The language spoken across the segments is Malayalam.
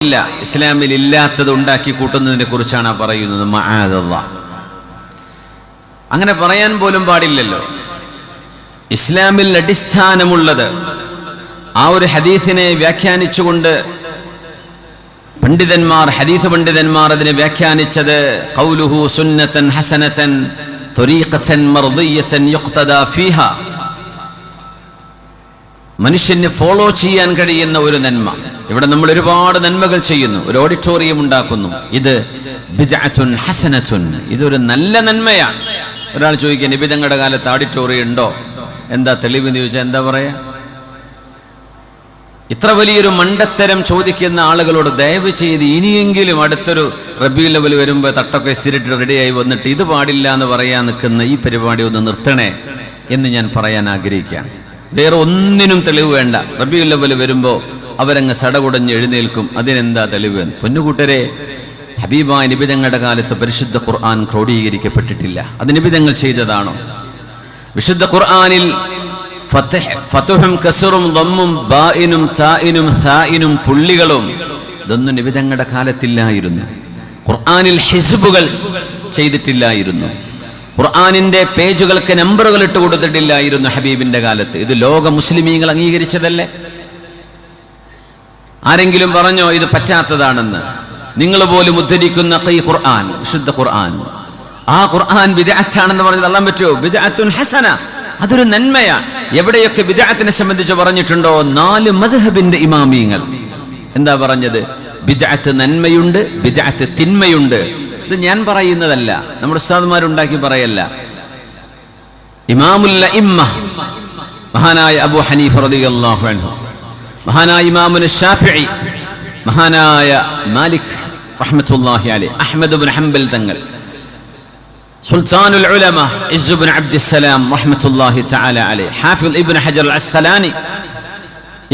ഇല്ല, ഇസ്ലാമിൽ ഇല്ലാത്തത് ഉണ്ടാക്കി കൂട്ടുന്നതിനെ കുറിച്ചാണ് പറയുന്നത്. മഅദല്ലാഹ്, അങ്ങനെ പറയാൻ പോലും പാടില്ലല്ലോ. ഇസ്ലാമിൽ അടിസ്ഥാനമുള്ളത് ആ ഒരു ഹദീസിനെ വ്യാഖ്യാനിച്ചുകൊണ്ട് പണ്ഡിതന്മാർ, ഹദീസ് പണ്ഡിതന്മാർ അതിനെ വ്യാഖ്യാനിച്ചത് ഖൗലുഹു സുന്നതൻ ഹസനതൻ ത്വരീഖതൻ മർദിയതൻ യുഖ്തദാ ഫീഹാ, മനുഷ്യന് ഫോളോ ചെയ്യാൻ കഴിയുന്ന ഒരു നന്മ. ഇവിടെ നമ്മൾ ഒരുപാട് നന്മകൾ ചെയ്യുന്നു, ഒരു ഓഡിറ്റോറിയം ഉണ്ടാക്കുന്നു, ഇത് ബിദ്അത്തുൻ ഹസനത്തുൻ, ഇതൊരു നല്ല നന്മയാണ്. ഒരാൾ ചോദിക്കുക, നബി തങ്ങളുടെ കാലത്ത് ഓഡിറ്റോറിയം ഉണ്ടോ, എന്താ തെളിവ് എന്ന് ചോദിച്ചാൽ എന്താ പറയാ? ഇത്ര വലിയൊരു മണ്ടത്തരം ചോദിക്കുന്ന ആളുകളോട് ദയവ് ചെയ്ത് ഇനിയെങ്കിലും അടുത്തൊരു റബീഉൽ അവ്വൽ വരുമ്പോൾ തട്ടൊക്കെ സ്ഥിരിട്ട് റെഡിയായി വന്നിട്ട് ഇത് പാടില്ല എന്ന് പറയാൻ നിൽക്കുന്ന ഈ പരിപാടി ഒന്ന് നിർത്തണേ എന്ന് ഞാൻ പറയാൻ ആഗ്രഹിക്കുകയാണ്. വേറെ ഒന്നിനും തെളിവ് വേണ്ട. റബീഉൽ അവ്വൽ വരുമ്പോൾ അവരങ്ങ് സടകുടഞ്ഞ് എഴുന്നേൽക്കും, അതിനെന്താ തെളിവ്? പൊന്നുകൂട്ടരെ, ഹബീബായ നബി തങ്ങളുടെ കാലത്ത് പരിശുദ്ധ ഖുർആൻ ക്രോഡീകരിക്കപ്പെട്ടിട്ടില്ല. അത് നബി തങ്ങൾ ചെയ്തതാണോ? വിശുദ്ധ ഖുർആനിൽ ഫതുഹും കസ്റും ദമ്മും ബാഇനും താഇനും സാഇനും പുള്ളികളും ഇതൊന്നും നബി തങ്ങളുടെ കാലത്തില്ലായിരുന്നു. ഖുർആനിൽ ഹിസ്ബുകൾ ചെയ്തിട്ടില്ലായിരുന്നു. ഖുർആനിന്റെ പേജുകൾക്ക് നമ്പറുകൾ ഇട്ട് കൊടുത്തിട്ടില്ലായിരുന്നു ഹബീബിന്റെ കാലത്ത്. ഇത് ലോക മുസ്ലിമീങ്ങൾ അംഗീകരിച്ചതല്ലേ? ആരെങ്കിലും പറഞ്ഞോ ഇത് പറ്റാത്തതാണെന്ന്? നിങ്ങൾ പോലും ഉദ്ധരിക്കുന്ന ഖുർആൻ, വിശുദ്ധ ഖുർആൻ, ആ ഖുർആൻ ബിദ്അത്താണെന്ന് പറഞ്ഞത് അല്ലാൻ പറ്റുമോ? ബിദ്അത്തുൻ ഹസന, അതൊരു നന്മയാണ്. എവിടെയൊക്കെ ബിദ്അത്തിനെ സംബന്ധിച്ച് പറഞ്ഞിട്ടുണ്ടോ? 4 മദ്ഹബിന്റെ ഇമാമിയങ്ങൾ എന്താ പറഞ്ഞത്? ബിദ്അത്ത് നന്മയുണ്ട്, ബിദ്അത്ത് തിന്മയുണ്ട്. ഇത് ഞാൻ പറയുന്നതല്ല, നമ്മുടെ ഉസ്താദ്മാരുണ്ടാക്കി പറയല്ല. ഇമാമുൽ അഇമ്മ മഹാനായ അബൂ ഹനീഫ റളിയല്ലാഹു അൻഹു, മഹാനായ ഇമാമുൽ ശാഫിഈ, മഹാനായ മാലിക് റഹ്മത്തുള്ളാഹി അലൈഹി, അഹ്മദ് ഇബ്നു ഹംബൽ തങ്ങൾ, സുൽത്താനുൽ ഉലമ ഇസ്സ് ഇബ്നു അബ്ദുസ്സലാം റഹ്മത്തുള്ളാഹി തആല അലൈഹി, ഹാഫിദ് ഇബ്നു ഹജർ അൽ അസ്ഖലാനി,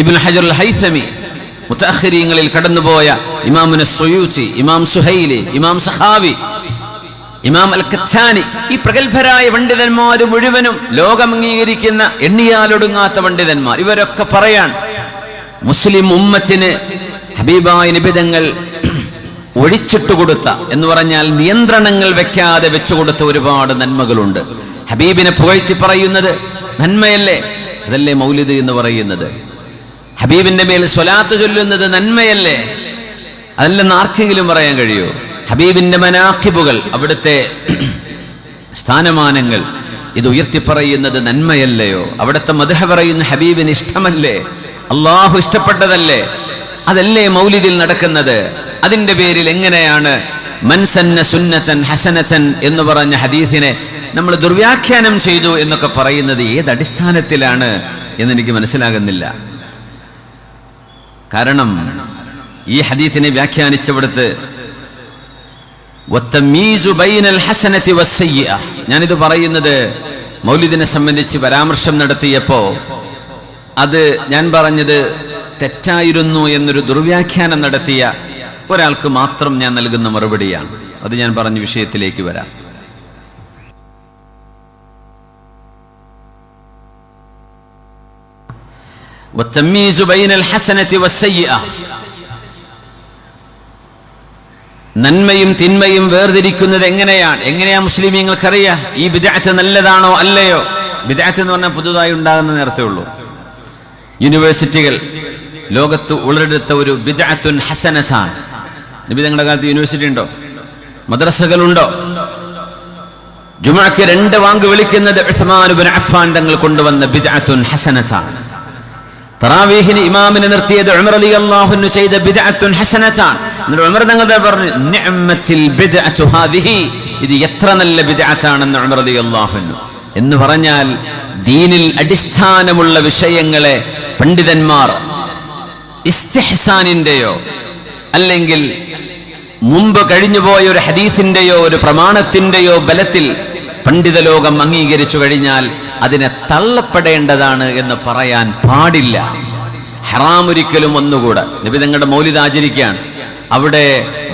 ഇബ്നു ഹജർ അൽ ഹൈതമി, മുതഅഖിരീങ്ങളിൽ കടന്നുപോയ ഇമാമുന സുയൂത്തി, ഇമാം സുഹൈലി, ഇമാം സഖാവി, ഇമാം അൽ കത്താനി, ഈ പ്രഗത്ഭരായ പണ്ഡിതന്മാർ മുഴുവനും ലോകം അംഗീകരിക്കുന്ന എണ്ണിയാലൊടുങ്ങാത്ത പണ്ഡിതന്മാർ, ഇവരൊക്കെ പറയാൻ മുസ്ലിം ഉമ്മത്തിന് ഹബീബായ നബി തങ്ങൾ ഒഴിച്ചിട്ട് കൊടുത്ത എന്ന് പറഞ്ഞാൽ നിയന്ത്രണങ്ങൾ വെക്കാതെ വെച്ചുകൊടുത്ത ഒരുപാട് നന്മകളുണ്ട്. ഹബീബിനെ പുകഴ്ത്തി പറയുന്നത് നന്മയല്ലേ? അതല്ലേ മൗലിദ് എന്ന് പറയുന്നത്. ഹബീബിന്റെ മേൽ സ്വലാത്ത് ചൊല്ലുന്നത് നന്മയല്ലേ? അതല്ലെന്ന് ആർക്കെങ്കിലും പറയാൻ കഴിയുമോ? ഹബീബിന്റെ മനാഖിബുകൾ, അവിടുത്തെ സ്ഥാനമാനങ്ങൾ, ഇത് ഉയർത്തി പറയുന്നത് നന്മയല്ലയോ? അവിടുത്തെ മദ്ഹ് പറയുന്ന ഹബീബിന് ഇഷ്ടമല്ലേ? അള്ളാഹു ഇഷ്ടപ്പെട്ടതല്ലേ? അതല്ലേ മൗലിദിൽ നടക്കുന്നത്? അതിന്റെ പേരിൽ എങ്ങനെയാണ് മൻസന്ന സുന്നതൻ ഹസനതൻ എന്ന് പറഞ്ഞ ഹദീസിനെ നമ്മൾ ദുർവ്യാഖ്യാനം ചെയ്തു എന്നൊക്കെ പറയുന്നത് ഏതടിസ്ഥാനത്തിലാണ് എന്നെനിക്ക് മനസ്സിലാകുന്നില്ല. കാരണം ഈ ഹദീസിനെ വ്യാഖ്യാനിച്ചവിടുത്ത് ഞാനിത് പറയുന്നത് മൗലിദിനെ സംബന്ധിച്ച് പരാമർശം നടത്തിയപ്പോ അത് ഞാൻ പറഞ്ഞത് തെറ്റായിരുന്നു എന്നൊരു ദുർവ്യാഖ്യാനം നടത്തിയ ഒരാൾക്ക് മാത്രം ഞാൻ നൽകുന്ന മറുപടിയാണ്. അത് ഞാൻ പറഞ്ഞ വിഷയത്തിലേക്ക് വരാം. നന്മയും തിന്മയും വേർതിരിക്കുന്നത് എങ്ങനെയാ മുസ്ലിമീങ്ങൾക്കറിയാം? ഈ ബിദ്അത്ത് നല്ലതാണോ അല്ലയോ? ബിദ്അത്ത് എന്ന് പറഞ്ഞാൽ പുതുതായി ഉണ്ടാകുന്ന നേരത്തെ ഉള്ളൂ. യൂണിവേഴ്സിറ്റികൾ ലോകത്ത് ഉള്ളെടുത്ത ഒരു ബിദ്അത്തുൻ ഹസനതാണ്. നബി തങ്ങളുടെ കാലത്ത് യൂണിവേഴ്സിറ്റി ഉണ്ടോ? മദ്രസകളുണ്ടോ? ജുമുഅക്ക് 2 വാങ്ക് വിളിക്കുന്നത് ഉസ്മാൻ ഇബ്നു അഫ്ഫാൻ തങ്ങൾ കൊണ്ടുവന്ന ബിദ്അത്തുൻ ഹസനതാണ്. തറാവീഹിന് ഇമാമിനെ നിർത്തിയത് ഉമർ റളിയല്ലാഹു അൻഹു ചെയ്ത ബിദ്അത്തുൻ ഹസനതാണ്. എന്നിട്ട് ഉമർ തങ്ങൾ പറഞ്ഞു, നിഅമത്തിൽ ബിദ്അത്തു ഹാദിഹി, ഇത് എത്ര നല്ല ബിദ്അത്താണെന്ന് ഉമർ റളിയല്ലാഹു അൻഹു. എന്ന് പറഞ്ഞാൽ ദീനിൽ അടിസ്ഥാനമുള്ള വിഷയങ്ങളെ പണ്ഡിതന്മാർ ഇസ്തിഹ്സാനിന്റെയോ അല്ലെങ്കിൽ മുമ്പ് കഴിഞ്ഞുപോയ ഒരു ഹദീസിന്റെയോ ഒരു പ്രമാണത്തിന്റെയോ ബലത്തിൽ പണ്ഡിത ലോകം അംഗീകരിച്ചു കഴിഞ്ഞാൽ അതിനെ തള്ളപ്പെടേണ്ടതാണ് എന്ന് പറയാൻ പാടില്ല. ഹറാം ഒരിക്കലും ഒന്നുകൂടെ. നബി തങ്ങളുടെ മൗലിദ് ആചരിക്കുകയാണ്, അവിടെ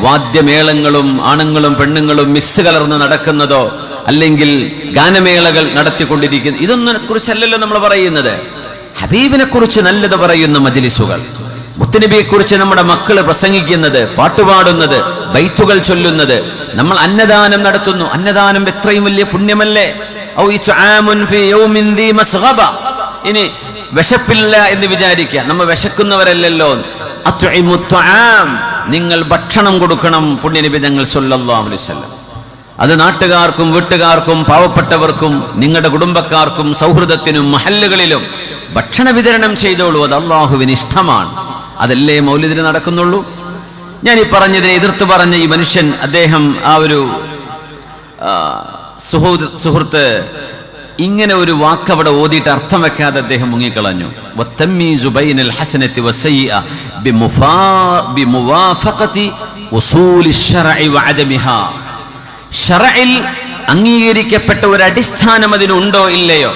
വാദ്യമേളങ്ങളും ആണുങ്ങളും പെണ്ണുങ്ങളും മിക്സ് കലർന്ന് നടക്കുന്നതോ അല്ലെങ്കിൽ ഗാനമേളകൾ നടത്തിക്കൊണ്ടിരിക്കുന്നു, ഇതൊന്നും കുറിച്ചല്ലല്ലോ നമ്മൾ പറയുന്നത്. ഹബീബിനെ കുറിച്ച് നല്ലത് പറയുന്ന മജ്ലിസുകൾ, മുത്തുനബിയെ കുറിച്ച് നമ്മുടെ മക്കള് പ്രസംഗിക്കുന്നത്, പാട്ടുപാടുന്നത്, ബൈത്തുകൾ ചൊല്ലുന്നത്, നമ്മൾ അന്നദാനം നടത്തുന്നു. അന്നദാനം എത്രയും വലിയ പുണ്യമല്ലേ? ഇനി വിശപ്പില്ല എന്ന് വിചാരിക്കുക, നമ്മൾ വിശക്കുന്നവരല്ലല്ലോ. നിങ്ങൾ ഭക്ഷണം കൊടുക്കണം. പുണ്യനബി തങ്ങൾ സല്ലല്ലാഹു അലൈഹി വസല്ലം അത് നാട്ടുകാർക്കും വീട്ടുകാർക്കും പാവപ്പെട്ടവർക്കും നിങ്ങളുടെ കുടുംബക്കാർക്കും സൗഹൃദത്തിനും മഹല്ലുകളിലും ഭക്ഷണ വിതരണം ചെയ്തോളൂ. അത് അള്ളാഹുവിന് ഇഷ്ടമാണ്. അതല്ലേ മൗലിദിന് നടക്കുന്നുള്ളൂ. ഞാൻ ഈ പറഞ്ഞതിനെ എതിർത്ത് പറഞ്ഞ ഈ മനുഷ്യൻ, അദ്ദേഹം ആ ഒരു സുഹൃത്ത് ഇങ്ങനെ ഒരു വാക്ക് അവിടെ ഓതിയിട്ട് അർത്ഥം വെക്കാതെ അദ്ദേഹം മുങ്ങിക്കളഞ്ഞു. ശറഇൽ അംഗീകരിക്കപ്പെട്ട ഒരു അടിസ്ഥാനം അതിനുണ്ടോ ഇല്ലയോ?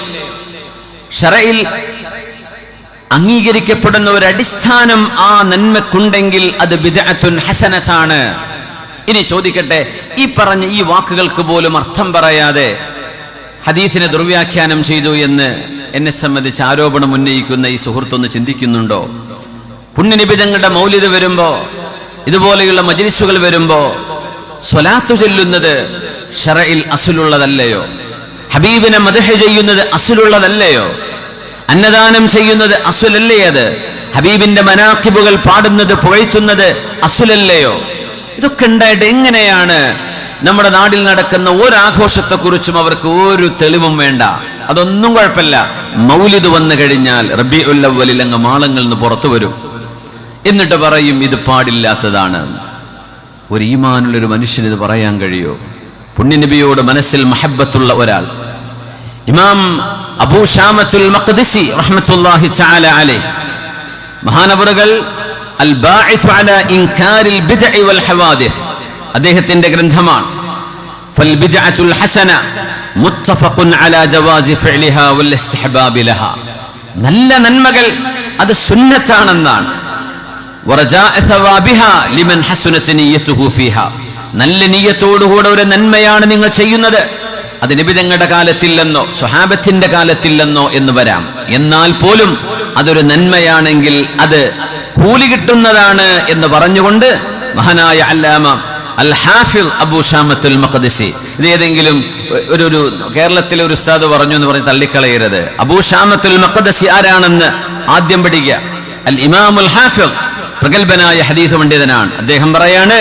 ശറഇൽ അംഗീകരിക്കപ്പെടുന്ന ഒരു അടിസ്ഥാനം ആ നന്മക്കുണ്ടെങ്കിൽ അത് ബിദ്അത്തുൻ ഹസനത്താണ്. ഇനി ചോദിക്കട്ടെ, ഈ പറഞ്ഞ ഈ വാക്കുകൾക്ക് പോലും അർത്ഥം പറയാതെ ഹദീസിനെ ദുർവ്യാഖ്യാനം ചെയ്തു എന്ന് എന്നെ സംബന്ധിച്ച് ആരോപണം ഉന്നയിക്കുന്ന ഈ സുഹൃത്തൊന്ന് ചിന്തിക്കുന്നുണ്ടോ? പുണ്യനബി തങ്ങളുടെ മൗലിദ് വരുമ്പോ, ഇതുപോലെയുള്ള മജ്ലിസുകൾ വരുമ്പോ സ്വലാത്ത് ചൊല്ലുന്നത് ശറഇൽ അസ്ലുള്ളതല്ലയോ? ഹബീബിനെ മദ്ഹ് ചെയ്യുന്നത് അസ്ലുള്ളതല്ലയോ? അന്നദാനം ചെയ്യുന്നത് അസ്ലല്ലേ? അത് ഹബീബിന്റെ മനാഖിബുകൾ പാടുന്നത്, പുകഴ്ത്തുന്നത് അസ്ലല്ലയോ? ഇതൊക്കെ ഉണ്ടായിട്ട് എങ്ങനെയാണ് നമ്മുടെ നാട്ടിൽ നടക്കുന്ന ഒരാഘോഷത്തെക്കുറിച്ചും അവർക്ക് ഒരു തെളിവും വേണ്ട? അതൊന്നും കുഴപ്പമില്ല. മൗലിദ് വന്നു കഴിഞ്ഞാൽ റബീഉൽ അവ്വലിൽ അങ്ങ് മാളങ്ങളിൽ നിന്ന് പുറത്തു വരും. എന്നിട്ട് പറയും ഇത് പാടില്ലാത്തതാണ്. ഒരു ഈമാനുള്ളൊരു മനുഷ്യന് ഇത് പറയാൻ കഴിയോ? പുണ്യനബിയോട് മനസ്സിൽ മഹബ്ബത്തുള്ള ഒരാൾ, ഇമാം അബൂ ശാമത്തുൽ മഖ്ദിസി റഹ്മത്തുള്ളാഹി തആല അലൈഹി, മഹാനവറുകൾ അൽ ബാഇസ് അലാ ഇൻകാരിൽ ബിദ്അ വൽ ഹവാദിസ് അദ്ദേഹത്തിന്റെ ഗ്രന്ഥമാണ്. ഫൽ ബിദ്അത്തുൽ ഹസന മുത്തഫഖുൻ അലാ ജവാസി ഫിഅലിഹാ വൽ ഇസ്തിഹ്ബാബി ലഹാ. നല്ല നന്മകൾ അത് സുന്നത്താണെന്നാണ്. വറജാഅ സവാബിഹാ ലിമൻ ഹസനത നിയ്യതുഹു ഫീഹാ. നല്ല നിയ്യത്തോടുകൂടെ ഒരു നന്മയാണ് നിങ്ങൾ ചെയ്യുന്നത്. അത് നബി തങ്ങളുടെ കാലത്തില്ലെന്നോ സ്വഹാബത്തിന്റെ കാലത്തില്ലെന്നോ എന്ന് വരാം. എന്നാൽ പോലും അതൊരു നന്മയാണെങ്കിൽ അത് കൂലി കിട്ടുന്നതാണ് എന്ന് പറഞ്ഞുകൊണ്ട് മഹാനായ അല്ലാമ അൽ ഹാഫിദ് അബൂ ശാമത്തുൽ മഖ്ദിസി, ഇത് ഏതെങ്കിലും ഒരു കേരളത്തിലെ ഒരു ഉസ്താദ് പറഞ്ഞു എന്ന് പറഞ്ഞ് തള്ളിക്കളയരുത്. അബൂ ശാമത്തുൽ മഖ്ദിസി ആരാണെന്ന് ആദ്യം പഠിക്കുക. അൽ ഇമാമുൽ ഹാഫിദ് പ്രഗൽഭനായ ഹദീസ് പണ്ഡിതനാണ്. അദ്ദേഹം പറയാണ്,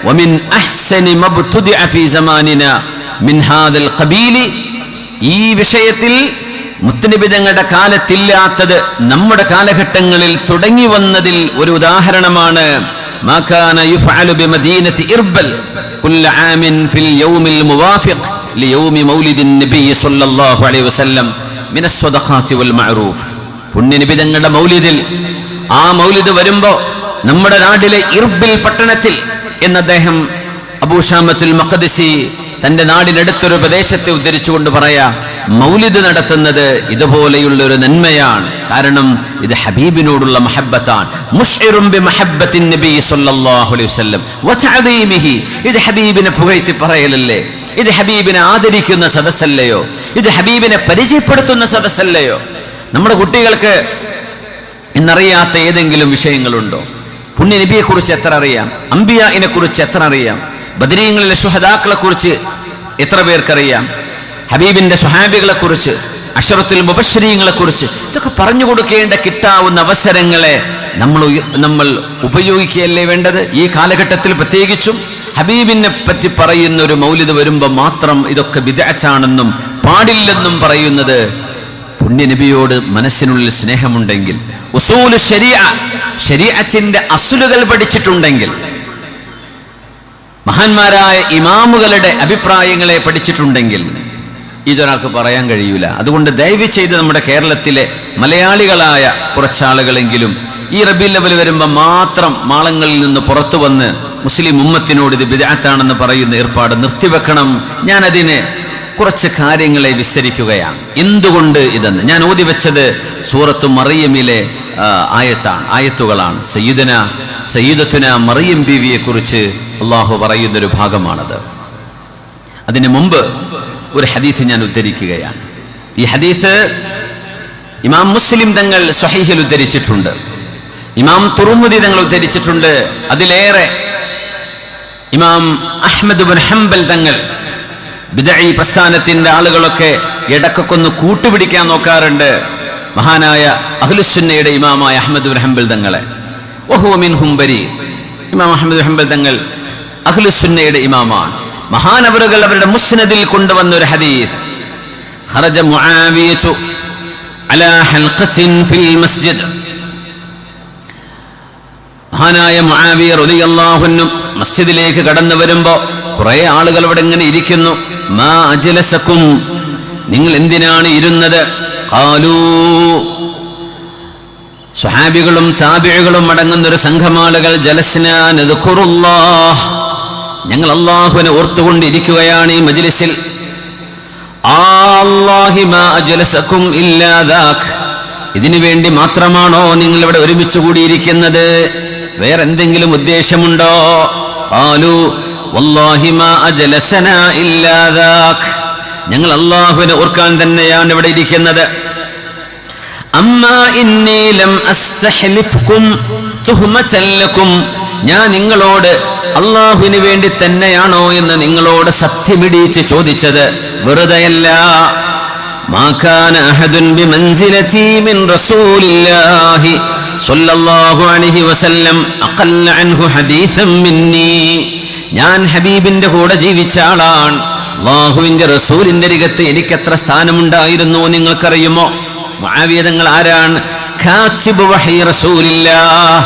വമിൻ അഹ്സനി മബ്തുദിഅ ഫീ സമാനിനാ മിൻ ഹാദൽ ഖബീലി. ഈ വിഷയത്തിൽ മുത്തുനബി തങ്ങളുടെ കാലത്തില്ലാത്തത് നമ്മുടെ കാലഘട്ടങ്ങളിൽ തുടങ്ങി വന്നതിൽ ഒരു ഉദാഹരണമാണ് മാ കാന യുഫഅലു ബിമദീനത്തി ഇർബൽ കുല്ല ആമിൻ ഫിൽ യൗമിൽ മുവാഫിഖ് ലിയൗമി മൗലിദിൻ നബി സ്വല്ലല്ലാഹു അലൈഹി വസല്ലം മിനസ് സ്വദഖാത്തി വൽ മഅറൂഫ്. പുണ്യനബി തങ്ങളുടെ മൗലിദിൽ, ആ മൗലിദ് വരുമ്പോ നമ്മുടെ നാട്ടിലെ ഇർബിൽ പട്ടണത്തിൽ എന്ന് അദ്ദേഹം അബൂ ശാമത്തുൽ മഖ്ദിസി തന്റെ നാടിനടുത്തൊരു പ്രദേശത്തെ ഉദ്ധരിച്ചുകൊണ്ട് പറയാ, മൗലിദ് നടത്തുന്നത് ഇതുപോലെയുള്ള ഒരു നന്മയാണ്. കാരണം ഇത് ഹബീബിനോടുള്ള മഹബ്ബത്താണ്. മുശ്ഇറും ബിമഹബ്ബത്തിൻ നബി സ്വല്ലല്ലാഹു അലൈഹി വസല്ലം വതഅദീമിഹി. ഇത് ഹബീബിനെ പുകഴ്ത്തി പറയലല്ലേ? ഇത് ഹബീബിനെ ആദരിക്കുന്ന സദസ്സല്ലയോ? ഇത് ഹബീബിനെ പരിചയപ്പെടുത്തുന്ന സദസ്സല്ലയോ? നമ്മുടെ കുട്ടികൾക്ക് ഇന്നറിയാത്ത ഏതെങ്കിലും വിഷയങ്ങളുണ്ടോ? പുണ്യനബിയെ കുറിച്ച് എത്ര അറിയാം? അംബിയാഇനെ കുറിച്ച് എത്ര അറിയാം? ബദരീങ്ങളിലെ ശുഹദാക്കളെ കുറിച്ച് എത്ര പേർക്കറിയാം? ഹബീബിന്റെ സ്വഹാബികളെ കുറിച്ച്, അശറത്തുൽ മുബശ്ശരീങ്ങളെ കുറിച്ച് ഇതൊക്കെ പറഞ്ഞു കൊടുക്കേണ്ട കിട്ടാവുന്ന അവസരങ്ങളെ നമ്മൾ ഉപയോഗിക്കുകയല്ലേ വേണ്ടത്? ഈ കാലഘട്ടത്തിൽ പ്രത്യേകിച്ചും ഹബീബിനെ പറ്റി പറയുന്ന ഒരു മൗലിദ് വരുമ്പോൾ മാത്രം ഇതൊക്കെ ബിദ്അത്താണെന്നും പാടില്ലെന്നും പറയുന്നത്, പുണ്യനബിയോട് മനസ്സിനുള്ളിൽ സ്നേഹമുണ്ടെങ്കിൽ, ഉസൂല് ശരീഅത്തിന്റെ അസുലുകൾ പഠിച്ചിട്ടുണ്ടെങ്കിൽ, മഹാന്മാരായ ഇമാമുകളുടെ അഭിപ്രായങ്ങളെ പഠിച്ചിട്ടുണ്ടെങ്കിൽ ഇതൊരാൾക്ക് പറയാൻ കഴിയൂല. അതുകൊണ്ട് ദയവ് ചെയ്ത് നമ്മുടെ കേരളത്തിലെ മലയാളികളായ കുറച്ചാളുകളെങ്കിലും ഈ റബീഉൽ അവ്വൽ വരുമ്പോൾ മാത്രം മാളങ്ങളിൽ നിന്ന് പുറത്തു വന്ന് മുസ്ലിം ഉമ്മത്തിനോട് ഇത് ബിദ്അത്താണെന്ന് പറയുന്ന ഏർപ്പാട് നിർത്തിവെക്കണം. ഞാൻ അതിന് കുറച്ച് കാര്യങ്ങളെ വിസ്തരിക്കുകയാണ്. എന്തുകൊണ്ട് ഇതെന്ന് ഞാൻ ഓതി വെച്ചത് സൂറത്തു മറിയമിലെ ആയത്തുകളാണ്. സയ്യിദത്തുന മറിയം ബീവിയെ കുറിച്ച് അള്ളാഹു പറയുന്നൊരു ഭാഗമാണത്. അതിനു മുമ്പ് ഒരു ഹദീസ് ഞാൻ ഉദ്ധരിക്കുകയാണ്. ഈ ഹദീസ് ഇമാം മുസ്ലിം തങ്ങൾ സ്വഹീഹിൽ ഉദ്ധരിച്ചിട്ടുണ്ട്. ഇമാം തുർമുദി തങ്ങൾ ഉദ്ധരിച്ചിട്ടുണ്ട്. അതിലേറെ ഇമാം അഹ്മദ് ബിൻ ഹംബൽ തങ്ങൾ, ബിദ്അഈ പ്രസ്ഥാനത്തിന്റെ ആളുകളൊക്കെ ഇടക്കൊന്ന് കൂട്ടുപിടിക്കാൻ നോക്കാറുണ്ട് മഹാനായ അഹ്ലുസുന്നയുടെ ഇമാമായ അഹ്മദ് ബിൻ ഹംബൽ തങ്ങളെ. വഹുവ മിൻഹും ബരി. ഇമാം അഹ്മദ് ബിൻ ഹംബൽ തങ്ങൾ അഹ്ലുസുന്നയുടെ ഇമാമാണ്. മഹാനവറുകൾ അവരുടെ മുസ്നദിൽ കൊണ്ടുവന്ന ഒരു ഹദീസ്, ഖറജ മുആവിയതു അലാ ഹൽഖത്തിൻ ഫിൽ മസ്ജിദ്. മഹാനായ മുആവിയ റളിയല്ലാഹു അൻഹു മസ്ജിദിലേക്ക് കടന്നു വരുമ്പോ കുറെ ആളുകൾ അവിടെ ഇങ്ങനെ ഇരിക്കുന്നു. മാ അജ്ലസകും, നിങ്ങൾ എന്തിനാണ് ഇരുന്നത്? ഖാലൂ, സ്വഹാബികളും താബിഈകളും അടങ്ങുന്ന ഒരു സംഘം ആളുകൾ, ജലസ്നാ നദ്കുറുല്ലാഹ്, ഞങ്ങൾ അല്ലാഹുവിനെ ഓർത്തുകൊണ്ടിരിക്കുകയാണ് ഈ മജ്ലിസിൽ. അല്ലാഹി മാ അജ്ലസകും ഇല്ലാ ദാക്, ഇതിനു വേണ്ടി മാത്രമാണോ നിങ്ങൾ ഇവിടെ ഒരുമിച്ച് കൂടിയിരിക്കുന്നത്? വേറെ എന്തെങ്കിലും ഉദ്ദേശമുണ്ടോ? ഖാലൂ വല്ലാഹി മാ അജ്ലസനാ ഇല്ലാ ദാക്, ഞങ്ങൾ അല്ലാഹുവിനെ ഓർക്കാൻ തന്നെയാണ് ഇവിടെ ഇരിക്കുന്നത്. അമ്മാ ഇന്നി ലം അസ്തഹ്ലിഫ്കും തുഹ്മതൻ ലക്കും, ഞാൻ നിങ്ങളോട് അല്ലാഹുവിന് വേണ്ടി തന്നെയാണോ എന്ന് നിങ്ങളോട് സത്യമിടിച്ച് ചോദിച്ചത് വെറുതെയല്ല. മാ കാന അഹദുൻ ബിമൻസിലതി മിൻ റസൂലില്ലാഹി സ്വല്ലല്ലാഹു അലൈഹി വസല്ലം അഖല്ല അൻഹു ഹദീസൻ മിന്നി, ഞാൻ ഹബീബിന്റെ കൂടെ ജീവിച്ച ആളാണ്. അല്ലാഹുവിന്റെ റസൂലിന്റെ അരികത്ത് എനിക്ക് എത്ര സ്ഥാനമുണ്ടായിരുന്നു നിങ്ങൾക്കറിയുമോ? മുആവിയ തങ്ങൾ ആരാണ്? കാതിബ് വഹി റസൂലില്ലാഹ്,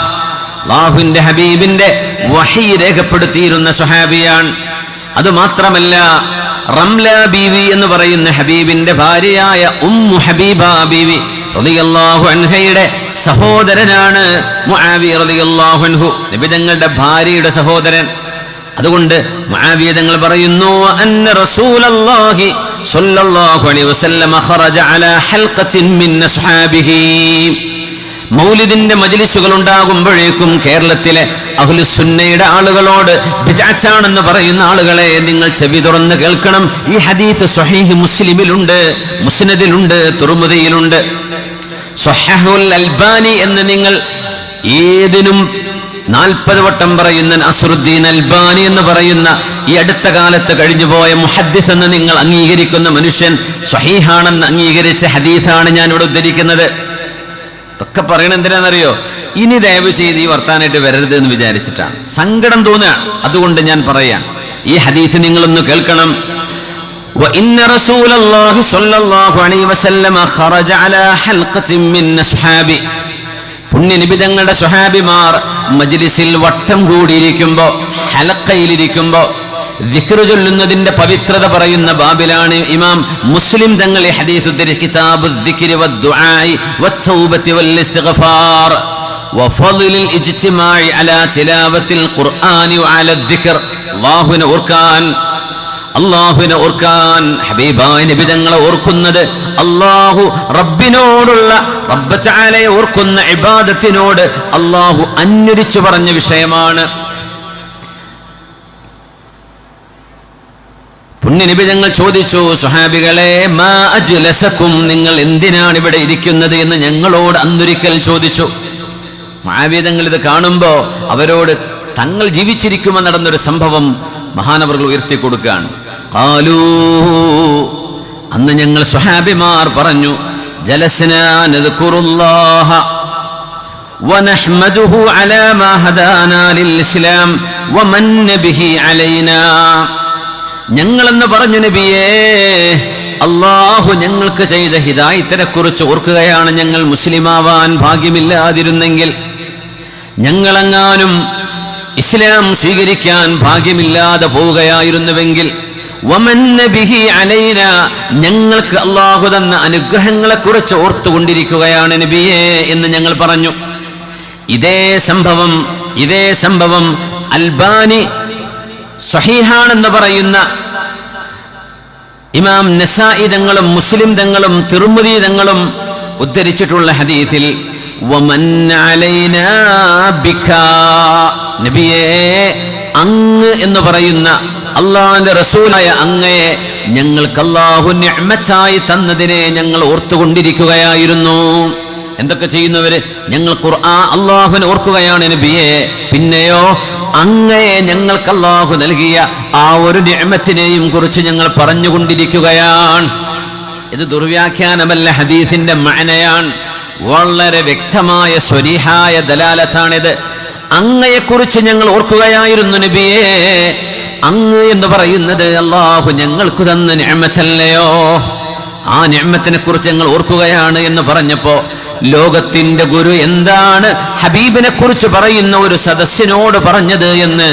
അല്ലാഹുവിന്റെ ഹബീബിന്റെ വഹി രേഖപ്പെടുത്തിയിരുന്ന സ്വഹാബിയാണ്. അതുമാത്രമല്ല, റംല ബീവി എന്ന് പറയുന്ന ഹബീബിന്റെ ഭാര്യയായ ഉമ്മു ഹബീബ ബീവി റളിയല്ലാഹു അൻഹയുടെ സഹോദരനാണ് മുആവിയ റളിയല്ലാഹു അൻഹു, നബി തങ്ങളുടെ ഭാര്യയുടെ സഹോദരൻ. അതുകൊണ്ട് മുആവിയ തങ്ങൾ പറയുന്നു, അന്ന റസൂലല്ലാഹി സ്വല്ലല്ലാഹു അലൈഹി വസല്ലം ഖറജ അലാ ഹൽഖത്തിൻ മിൻ അസ്ഹാബിഹി. മൗലിദിന്റെ മജ്ലിസുകൾ ഉണ്ടാകുമ്പോഴേക്കും കേരളത്തിലെ അഹ്ലുസുന്നയുടെ ആളുകളോട് ബിദ്അത്താണെന്ന് പറയുന്ന ആളുകളെ നിങ്ങൾ ചെവി തുറന്ന് കേൾക്കണം. ഈ ഹദീസ് സ്വഹീഹ് മുസ്ലിമിലുണ്ട്, മുസ്നദിലുണ്ട്, തുർമുദിയിലുണ്ട്. സ്വഹഹുൽ അൽബാനി എന്ന് നിങ്ങൾ ഏതിനും 40 വട്ടം പറയുന്ന നസ്റുദ്ദീൻ അൽബാനി എന്ന് പറയുന്ന ഈ അടുത്ത കാലത്ത് കഴിഞ്ഞുപോയ മുഹദ്ദിസ് എന്ന് നിങ്ങൾ അംഗീകരിക്കുന്ന മനുഷ്യൻ സ്വഹീഹാണെന്ന് അംഗീകരിച്ച ഹദീസാണ് ഞാൻ ഇവിടെ ഉദ്ധരിക്കുന്നത്. ഇതൊക്കെ പറയണ എന്തിനാണെന്നറിയോ? ഇനി ദയവ് ചെയ്ത് ഈ വർത്താനായിട്ട് വരരുത് എന്ന് വിചാരിച്ചിട്ടാണ്. സങ്കടം തോന്നുകയാണ്. അതുകൊണ്ട് ഞാൻ പറയാം, ഈ ഹദീസ് നിങ്ങളൊന്ന് കേൾക്കണം. وإن رسول الله صلى الله عليه وسلم خرج على حلقة من أصحابه. പുണ്യ നബി തങ്ങളുടെ സ്വഹാബിമാർ മജ്ലിസിൽ വട്ടം കൂടിയിരിക്കുമ്പോ, ഹലഖയിലിരിക്കുമ്പോ ദിക്ർ ചൊല്ലുന്നതിന്റെ പവിത്രത പറയുന്ന ബാബിലാണ് ഇമാം മുസ്ലിം തങ്ങൾ ഈ ഹദീസ് ഉദ്ധരിച്ച കിതാബുദ് ദിക്രി വദ്ദുആഇ വത്തൗബതി വൽഇസ്തിഗ്ഫാർ വഫളിൽ ഇജ്തിമാഇ അലാ തിലാവത്തിൽ ഖുർആനി വഅലാ ദിക്ർ. അല്ലാഹുവിനെ ഓർക്കാൻ, ഹബീബായ നബി തങ്ങളെ ഓർക്കുന്നത്, അല്ലാഹു റബ്ബിനോടുള്ള, റബ്ബ് തആലയെ ഓർക്കുന്ന ഇബാദത്തിനോട് അല്ലാഹു അന്വരിച്ചു പറഞ്ഞ വിഷയമാണ്. പുണ്യ നബി തങ്ങൾ ചോദിച്ചു, സ്വഹാബികളെ, മാ അജ്ലസകും, നിങ്ങൾ എന്തിനാണ് ഇവിടെ ഇരിക്കുന്നത് എന്ന് ഞങ്ങളോട് അന്നൊരിക്കൽ ചോദിച്ചു. മുആവിയ തങ്ങൾ ഇത് കാണുമ്പോ അവരോട് തങ്ങൾ ജീവിച്ചിരിക്കുമ്പോൾ നടന്നൊരു സംഭവം മഹാനവറുകൾ ഉയർത്തി കൊടുക്കുകയാണ്. ഖാലൂ, അന്ന് ഞങ്ങൾ സ്വഹാബിമാർ പറഞ്ഞു, ജലസ്നാ നദ്കുറുല്ലാഹ വനഹ്മദുഹു അലാ മാ ഹദാനാ ലിൽ ഇസ്ലാം വമന്ന ബിഹി അലൈനാ. ഞങ്ങളെന്ന് പറഞ്ഞു, നബിയേ, അല്ലാഹു ഞങ്ങൾക്ക് ചെയ്ത ഹിദായത്തിനെ കുറിച്ച് ഓർക്കുകയാണ്. ഞങ്ങൾ മുസ്ലിമാവാൻ ഭാഗ്യമില്ലാതിരുന്നെങ്കിൽ, ഞങ്ങളെങ്ങാനും ഇസ്ലാം സ്വീകരിക്കാൻ ഭാഗ്യമില്ലാതെ പോവുകയായിരുന്നുവെങ്കിൽ, വമന്ന ബിഹി അലൈന, ഞങ്ങൾക്ക് അല്ലാഹു തന്ന അനുഗ്രഹങ്ങളെ കുറിച്ച് ഓർത്തുകൊണ്ടിരിക്കുകയാണ് നബിയേ എന്ന് ഞങ്ങൾ പറഞ്ഞു. ഇതേ സംഭവം അൽബാനി സ്വഹീഹാണെന്ന് പറയുന്ന ഇമാം നസാഇ തങ്ങളും മുസ്ലിം തങ്ങളും തിർമിദി തങ്ങളും ഉദ്ധരിച്ചിട്ടുള്ള ഹദീസിൽ വമന്ന അലൈനാ ബിക, നബിയേ, അങ്ങ് എന്ന് പറയുന്ന അള്ളാഹുവിന്റെ റസൂലായ അങ്ങയെ ഞങ്ങൾക്ക് അല്ലാഹു നിഅമത്തായി തന്നതിനെ ഞങ്ങൾ ഓർത്തുകൊണ്ടിരിക്കുകയായിരുന്നു. എന്തൊക്കെ ചെയ്യുന്നവര്? ഞങ്ങൾ ഖുർആൻ അള്ളാഹുവിനെ ഓർക്കുകയാണ് നബിയെ. പിന്നെയോ അങ്ങയെ ഞങ്ങൾക്ക് അള്ളാഹു നൽകിയ ആ ഒരു നിഅമത്തിനെയും കുറിച്ച് ഞങ്ങൾ പറഞ്ഞുകൊണ്ടിരിക്കുകയാണ്. ഇത് ദുർവ്യാഖ്യാനമല്ല, ഹദീസിന്റെ മഅനയാണ്. വളരെ വ്യക്തമായ സ്വരീഹായ ദലാലത്താണിത്. അങ്ങയെക്കുറിച്ച് ഞങ്ങൾ ഓർക്കുകയായിരുന്നു നബിയെ. അങ്ങ് എന്ന് പറയുന്നത് അള്ളാഹു ഞങ്ങൾക്ക് തന്ന നിഅമത്തല്ലയോ? ആ നിഅമത്തിനെ കുറിച്ച് ഞങ്ങൾ ഓർക്കുകയാണ് എന്ന് പറഞ്ഞപ്പോ ലോകത്തിന്റെ ഗുരു എന്താണ് ഹബീബിനെ കുറിച്ച് പറയുന്ന ഒരു സദസ്സിനോട് പറഞ്ഞത് എന്ന്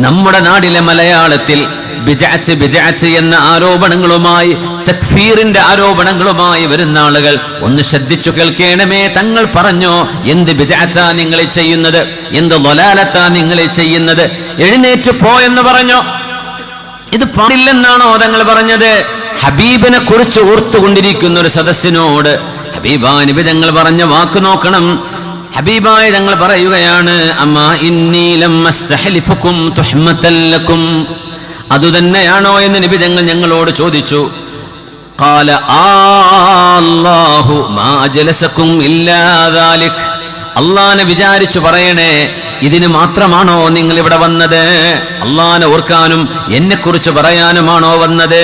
നമ്മുടെ നാട്ടിലെ മലയാളത്തിൽ ബിദ്അത്ത് എന്ന ആരോപണങ്ങളുമായി, തക്ഫീറിന്റെ ആരോപണങ്ങളുമായി വരുന്ന ആളുകൾ ഒന്ന് ശ്രദ്ധിച്ചു കേൾക്കണമേ. തങ്ങൾ പറഞ്ഞോ, എന്ത് ബിദ്അത്താ നിങ്ങൾ ചെയ്യുന്നത്, എന്ത് ളലാലത്താ നിങ്ങൾ ചെയ്യുന്നത്? എഴുന്നേറ്റ് പോയെന്ന് പറഞ്ഞോ? ഇത് പാടില്ലെന്നാണോ തങ്ങൾ പറഞ്ഞത്? ഹബീബിനെ കുറിച്ച് ഓർത്തുകൊണ്ടിരിക്കുന്ന ഒരു സദസ്സിനോട് ഹബീബായ നബി തങ്ങൾ പറഞ്ഞ വാക്ക് നോക്കണം. ഹബീബായ തങ്ങൾ പറയുകയാണ്, അമ്മാ ഇന്നി ലം അസ്തഹ്ലിഫുകും തുഹ്മതൻ ലക്കും. അതുതന്നെയാണോ എന്ന് നബി തങ്ങൾ ഞങ്ങളോട് ചോദിച്ചു. ഖാല അല്ലാഹു മാ ജലസകും ഇല്ലാ ദാലിക്. അല്ലാഹനെ വിചാരിച്ചു പറയണേ, ഇതിന് മാത്രമാണോ നിങ്ങൾ ഇവിടെ വന്നത്? അല്ലാഹനെ ഓർക്കാനും എന്നെ കുറിച്ച് പറയാനുമാണോ വന്നത്?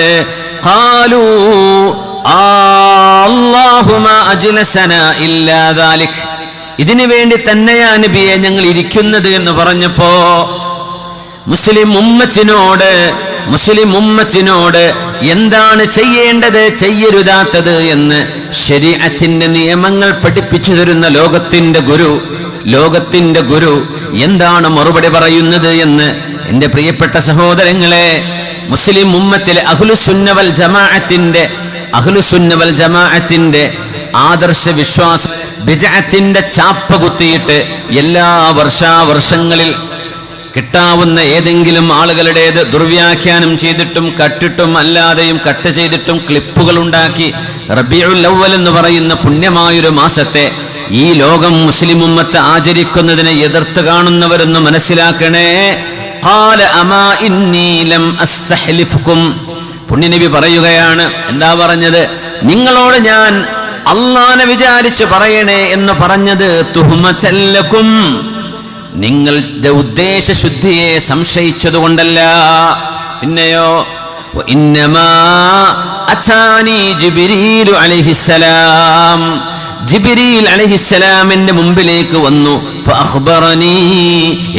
ഖാലൂ അല്ലാഹു മാ അജ്ലസനാ ഇല്ലാ ദാലിക്. ഇതിനു വേണ്ടി തന്നെയാ നബിയെ ഞങ്ങൾ ഇരിക്കുന്നത് എന്ന് പറഞ്ഞപ്പോ മുസ്ലിം ഉമ്മത്തിനോട് എന്താണ് ചെയ്യേണ്ടത്, ചെയ്യരുതാത്തത് എന്ന് ശരീഅത്തിന്റെ നിയമങ്ങൾ പഠിപ്പിച്ചു തരുന്ന ലോകത്തിന്റെ ഗുരു എന്താണ് മറുപടി പറയുന്നത് എന്ന് എൻ്റെ പ്രിയപ്പെട്ട സഹോദരങ്ങളെ, മുസ്ലിം ഉമ്മത്തിലെ അഹ്ലുസുന്ന വൽ ജമാഅത്തിന്റെ ആദർശ വിശ്വാസം ബിദ്അത്തിന്റെ ചാപ്പ കുത്തിയിട്ട് എല്ലാ വർഷങ്ങളിൽ കിട്ടാവുന്ന ഏതെങ്കിലും ആളുകളുടേത് ദുർവ്യാഖ്യാനം ചെയ്തിട്ടും കട്ടിട്ടും അല്ലാതെയും കട്ട് ചെയ്തിട്ടും ക്ലിപ്പുകൾ ഉണ്ടാക്കി റബീഉൽ അവ്വൽ എന്ന് പറയുന്ന പുണ്യമായൊരു മാസത്തെ ഈ ലോകം മുസ്ലിം ഉമ്മത്ത് ആചരിക്കുന്നതിനെ എതിർത്ത് കാണുന്നവരൊന്ന് മനസ്സിലാക്കണേ. ഖാല അമാ ഇന്നി ലം അസ്തഹ്ലിഫുകും. പുണ്യനബി പറയുകയാണ്, എന്താ പറഞ്ഞത്? നിങ്ങളോട് ഞാൻ അല്ലാഹനെ വിചാരിച്ച് പറയണേ എന്ന് പറഞ്ഞത് തുഹ്മതൻ ലക്കും, നിങ്ങളുടെ ഉദ്ദേശശുദ്ധിയെ സംശയിച്ചതുകൊണ്ടല്ല. പിന്നെയോ ഇന്നമാ അതാനി ജിബ്രീൽ അലൈഹിസ്സലാം. ജിബ്രീൽ അലൈഹിസ്സലാമിന്റെ മുമ്പിലേക്ക് വന്നു. ഫഅഖ്ബറനീ,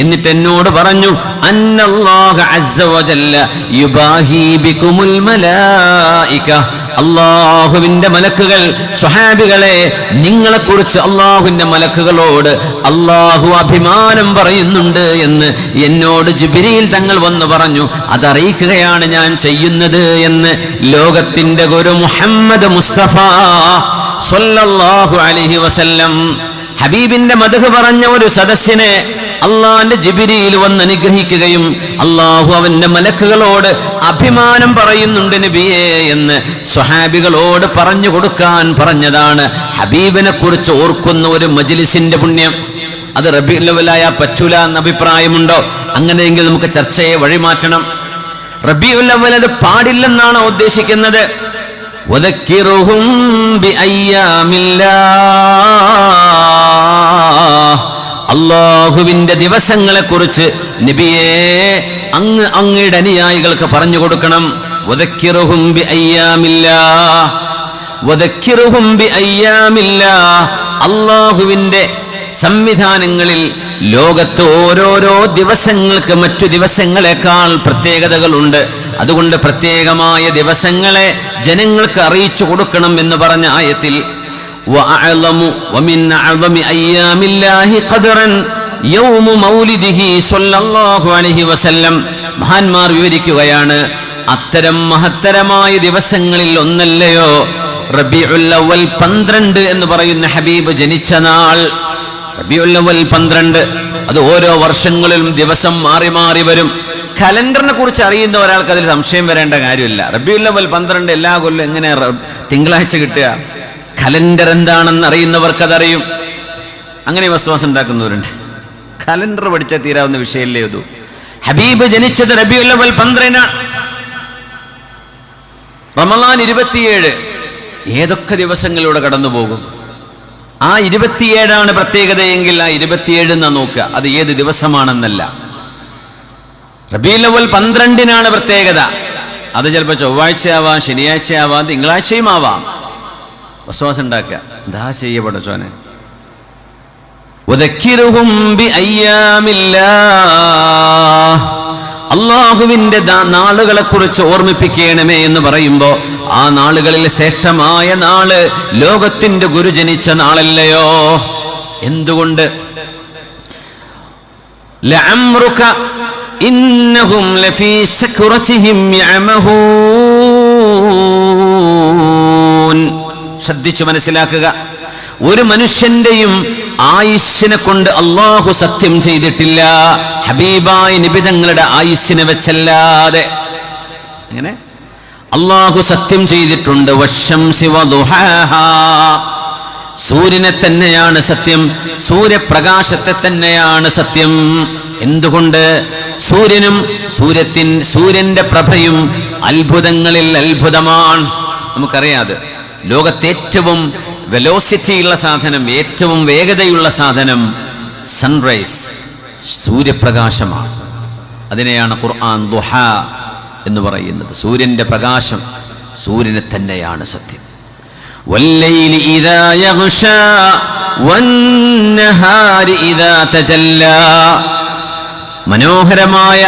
എന്നിട്ട് എന്നോട് പറഞ്ഞു, അന്നല്ലാഹു അസ്സ വജല്ല യുബാഹി ബികുമുൽ മലായിക. അല്ലാഹുവിന്റെ മലക്കുകൾ, സ്വഹാബികളെ, നിങ്ങളെക്കുറിച്ച് അല്ലാഹുവിന്റെ മലക്കുകളോട് അല്ലാഹു അഭിമാനം പറയുന്നുണ്ട് എന്ന് എന്നോട് ജിബ്രീൽ തങ്ങൾ വന്ന് പറഞ്ഞു. അതറിയിക്കുകയാണ് ഞാൻ ചെയ്യുന്നത് എന്ന് ലോകത്തിന്റെ ഗുരു മുഹമ്മദ് മുസ്തഫ സ്വല്ലല്ലാഹു അലൈഹി വസല്ലം ഹബീബിന്റെ മദ്ഹ് പറഞ്ഞ ഒരു സദസ്സിനെ അള്ളാന്റെ ജിബ്രീൽ വന്ന് അനുഗ്രഹിക്കുകയും അള്ളാഹു അവന്റെ മലക്കുകളോട് അഭിമാനം പറയുന്നുണ്ട് നബിയേ എന്ന് സ്വഹാബികളോട് പറഞ്ഞു കൊടുക്കാൻ പറഞ്ഞതാണ്. ഹബീബിനെ കുറിച്ച് ഓർക്കുന്ന ഒരു മജ്ലിസിന്റെ പുണ്യം അത് റബീഉൽ അവ്വലായ പറ്റൂല എന്ന അഭിപ്രായമുണ്ടോ? അങ്ങനെയെങ്കിൽ നമുക്ക് ചർച്ചയെ വഴിമാറ്റണം. റബീഉൽ അവ്വൽ അത് പാടില്ലെന്നാണോ ഉദ്ദേശിക്കുന്നത്? വദക്കിറുഹും ബിഅയ്യാമില്ലാഹ്. അല്ലാഹുവിന്റെ ദിവസങ്ങളെ കുറിച്ച് നബിയെ അങ്ങയുടെ അനുയായികൾക്ക് പറഞ്ഞു കൊടുക്കണം. വദക്കിറുഹും ബിഅയ്യാമില്ലാഹ്. വദക്കിറുഹും ബിഅയ്യാമില്ലാഹ്. അല്ലാഹുവിന്റെ സംവിധാനങ്ങളിൽ ലോകത്ത് ഓരോരോ ദിവസങ്ങൾക്ക് മറ്റു ദിവസങ്ങളെക്കാൾ പ്രത്യേകതകളുണ്ട്. അതുകൊണ്ട് പ്രത്യേകമായ ദിവസങ്ങളെ ജനങ്ങൾക്ക് അറിയിച്ചു കൊടുക്കണം എന്ന് പറഞ്ഞ ആയത്തിൽ മഹാന്മാർ വിവരിക്കുകയാണ്, അത്തരം മഹത്തരമായ ദിവസങ്ങളിൽ ഒന്നല്ലയോ റബീഉൽ അവ്വൽ 12 എന്ന് പറയുന്ന ഹബീബ് ജനിച്ച നാൾ. റബീഉൽ അവ്വൽ 12, അത് ഓരോ വർഷങ്ങളിലും ദിവസം മാറി മാറി വരും. കലണ്ടറിനെ കുറിച്ച് അറിയുന്ന ഒരാൾക്ക് അതിൽ സംശയം വരേണ്ട കാര്യമില്ല. റബീഉൽ അവ്വൽ 12 എല്ലാ കൊല്ലം എങ്ങനെ തിങ്കളാഴ്ച കിട്ടുക? കലണ്ടർ എന്താണെന്ന് അറിയുന്നവർക്ക് അതറിയും. അങ്ങനെ വസ്വാസം ഉണ്ടാക്കുന്നവരുണ്ട്. കലണ്ടർ പഠിച്ചാൽ തീരാവുന്ന വിഷയമല്ലേ അത്. ഹബീബ് ജനിച്ചത് റബീഉൽ അവ്വൽ 12. റമളാൻ 27 ഏതൊക്കെ ദിവസങ്ങളിലൂടെ കടന്നു പോകും? ആ 27 പ്രത്യേകതയെങ്കിൽ ആ 27 എന്നാ നോക്കുക, അത് ഏത് ദിവസമാണെന്നല്ല. റബീഉൽ അവ്വൽ 12 പ്രത്യേകത. അത് ചിലപ്പോൾ ചൊവ്വാഴ്ചയാവാം, ശനിയാഴ്ചയാവാം, തിങ്കളാഴ്ചയും ആവാം. വസ്വാസം ഉണ്ടാക്കുക, എന്താ ചെയ്യപ്പെടച്ചോനെ. അള്ളാഹുവിന്റെ നാളുകളെ കുറിച്ച് ഓർമ്മിപ്പിക്കണമേ എന്ന് പറയുമ്പോ ആ നാളുകളിൽ ശ്രേഷ്ഠമായ നാള് ലോകത്തിന്റെ ഗുരു ജനിച്ച നാളല്ലയോ? എന്തുകൊണ്ട്? ലഅംറുക ഇന്നഹും ലഫീ സക്റതിഹിം യഅമഹൂൻ. ശ്രദ്ധിച്ചു മനസ്സിലാക്കുക. ഒരു മനുഷ്യന്റെയും ആയുസ്സിനെ കൊണ്ട് അള്ളാഹു സത്യം ചെയ്തിട്ടില്ല, ഹബീബായ നബി തങ്ങളുടെ ആയുസ്സിനെ വെച്ചല്ലാതെ. അങ്ങനെ അള്ളാഹു സത്യം ചെയ്തിട്ടുണ്ട്. വശംസി വദുഹാഹാ, സൂര്യനെ തന്നെയാണ് സത്യം, സൂര്യപ്രകാശത്തെ തന്നെയാണ് സത്യം. എന്തുകൊണ്ട്? സൂര്യന്റെ പ്രഭയും അത്ഭുതങ്ങളിൽ അത്ഭുതമാണ്. നമുക്കറിയാതെ ലോകത്തെ ഏറ്റവും വെലോസിറ്റി ഉള്ള സാധനം, ഏറ്റവും വേഗതയുള്ള സാധനം സൺറൈസ്, സൂര്യപ്രകാശമാണ്. അതിനെയാണ് ഖുർആൻ ദുഹ എന്ന് പറയുന്നത്. സൂര്യന്റെ പ്രകാശം, സൂര്യനെ തന്നെയാണ് സത്യം. വല്ലൈലി ഇദാ യഗ്ശാ വന്നഹാരി ഇദാ തജല്ലാ, മനോഹരമായ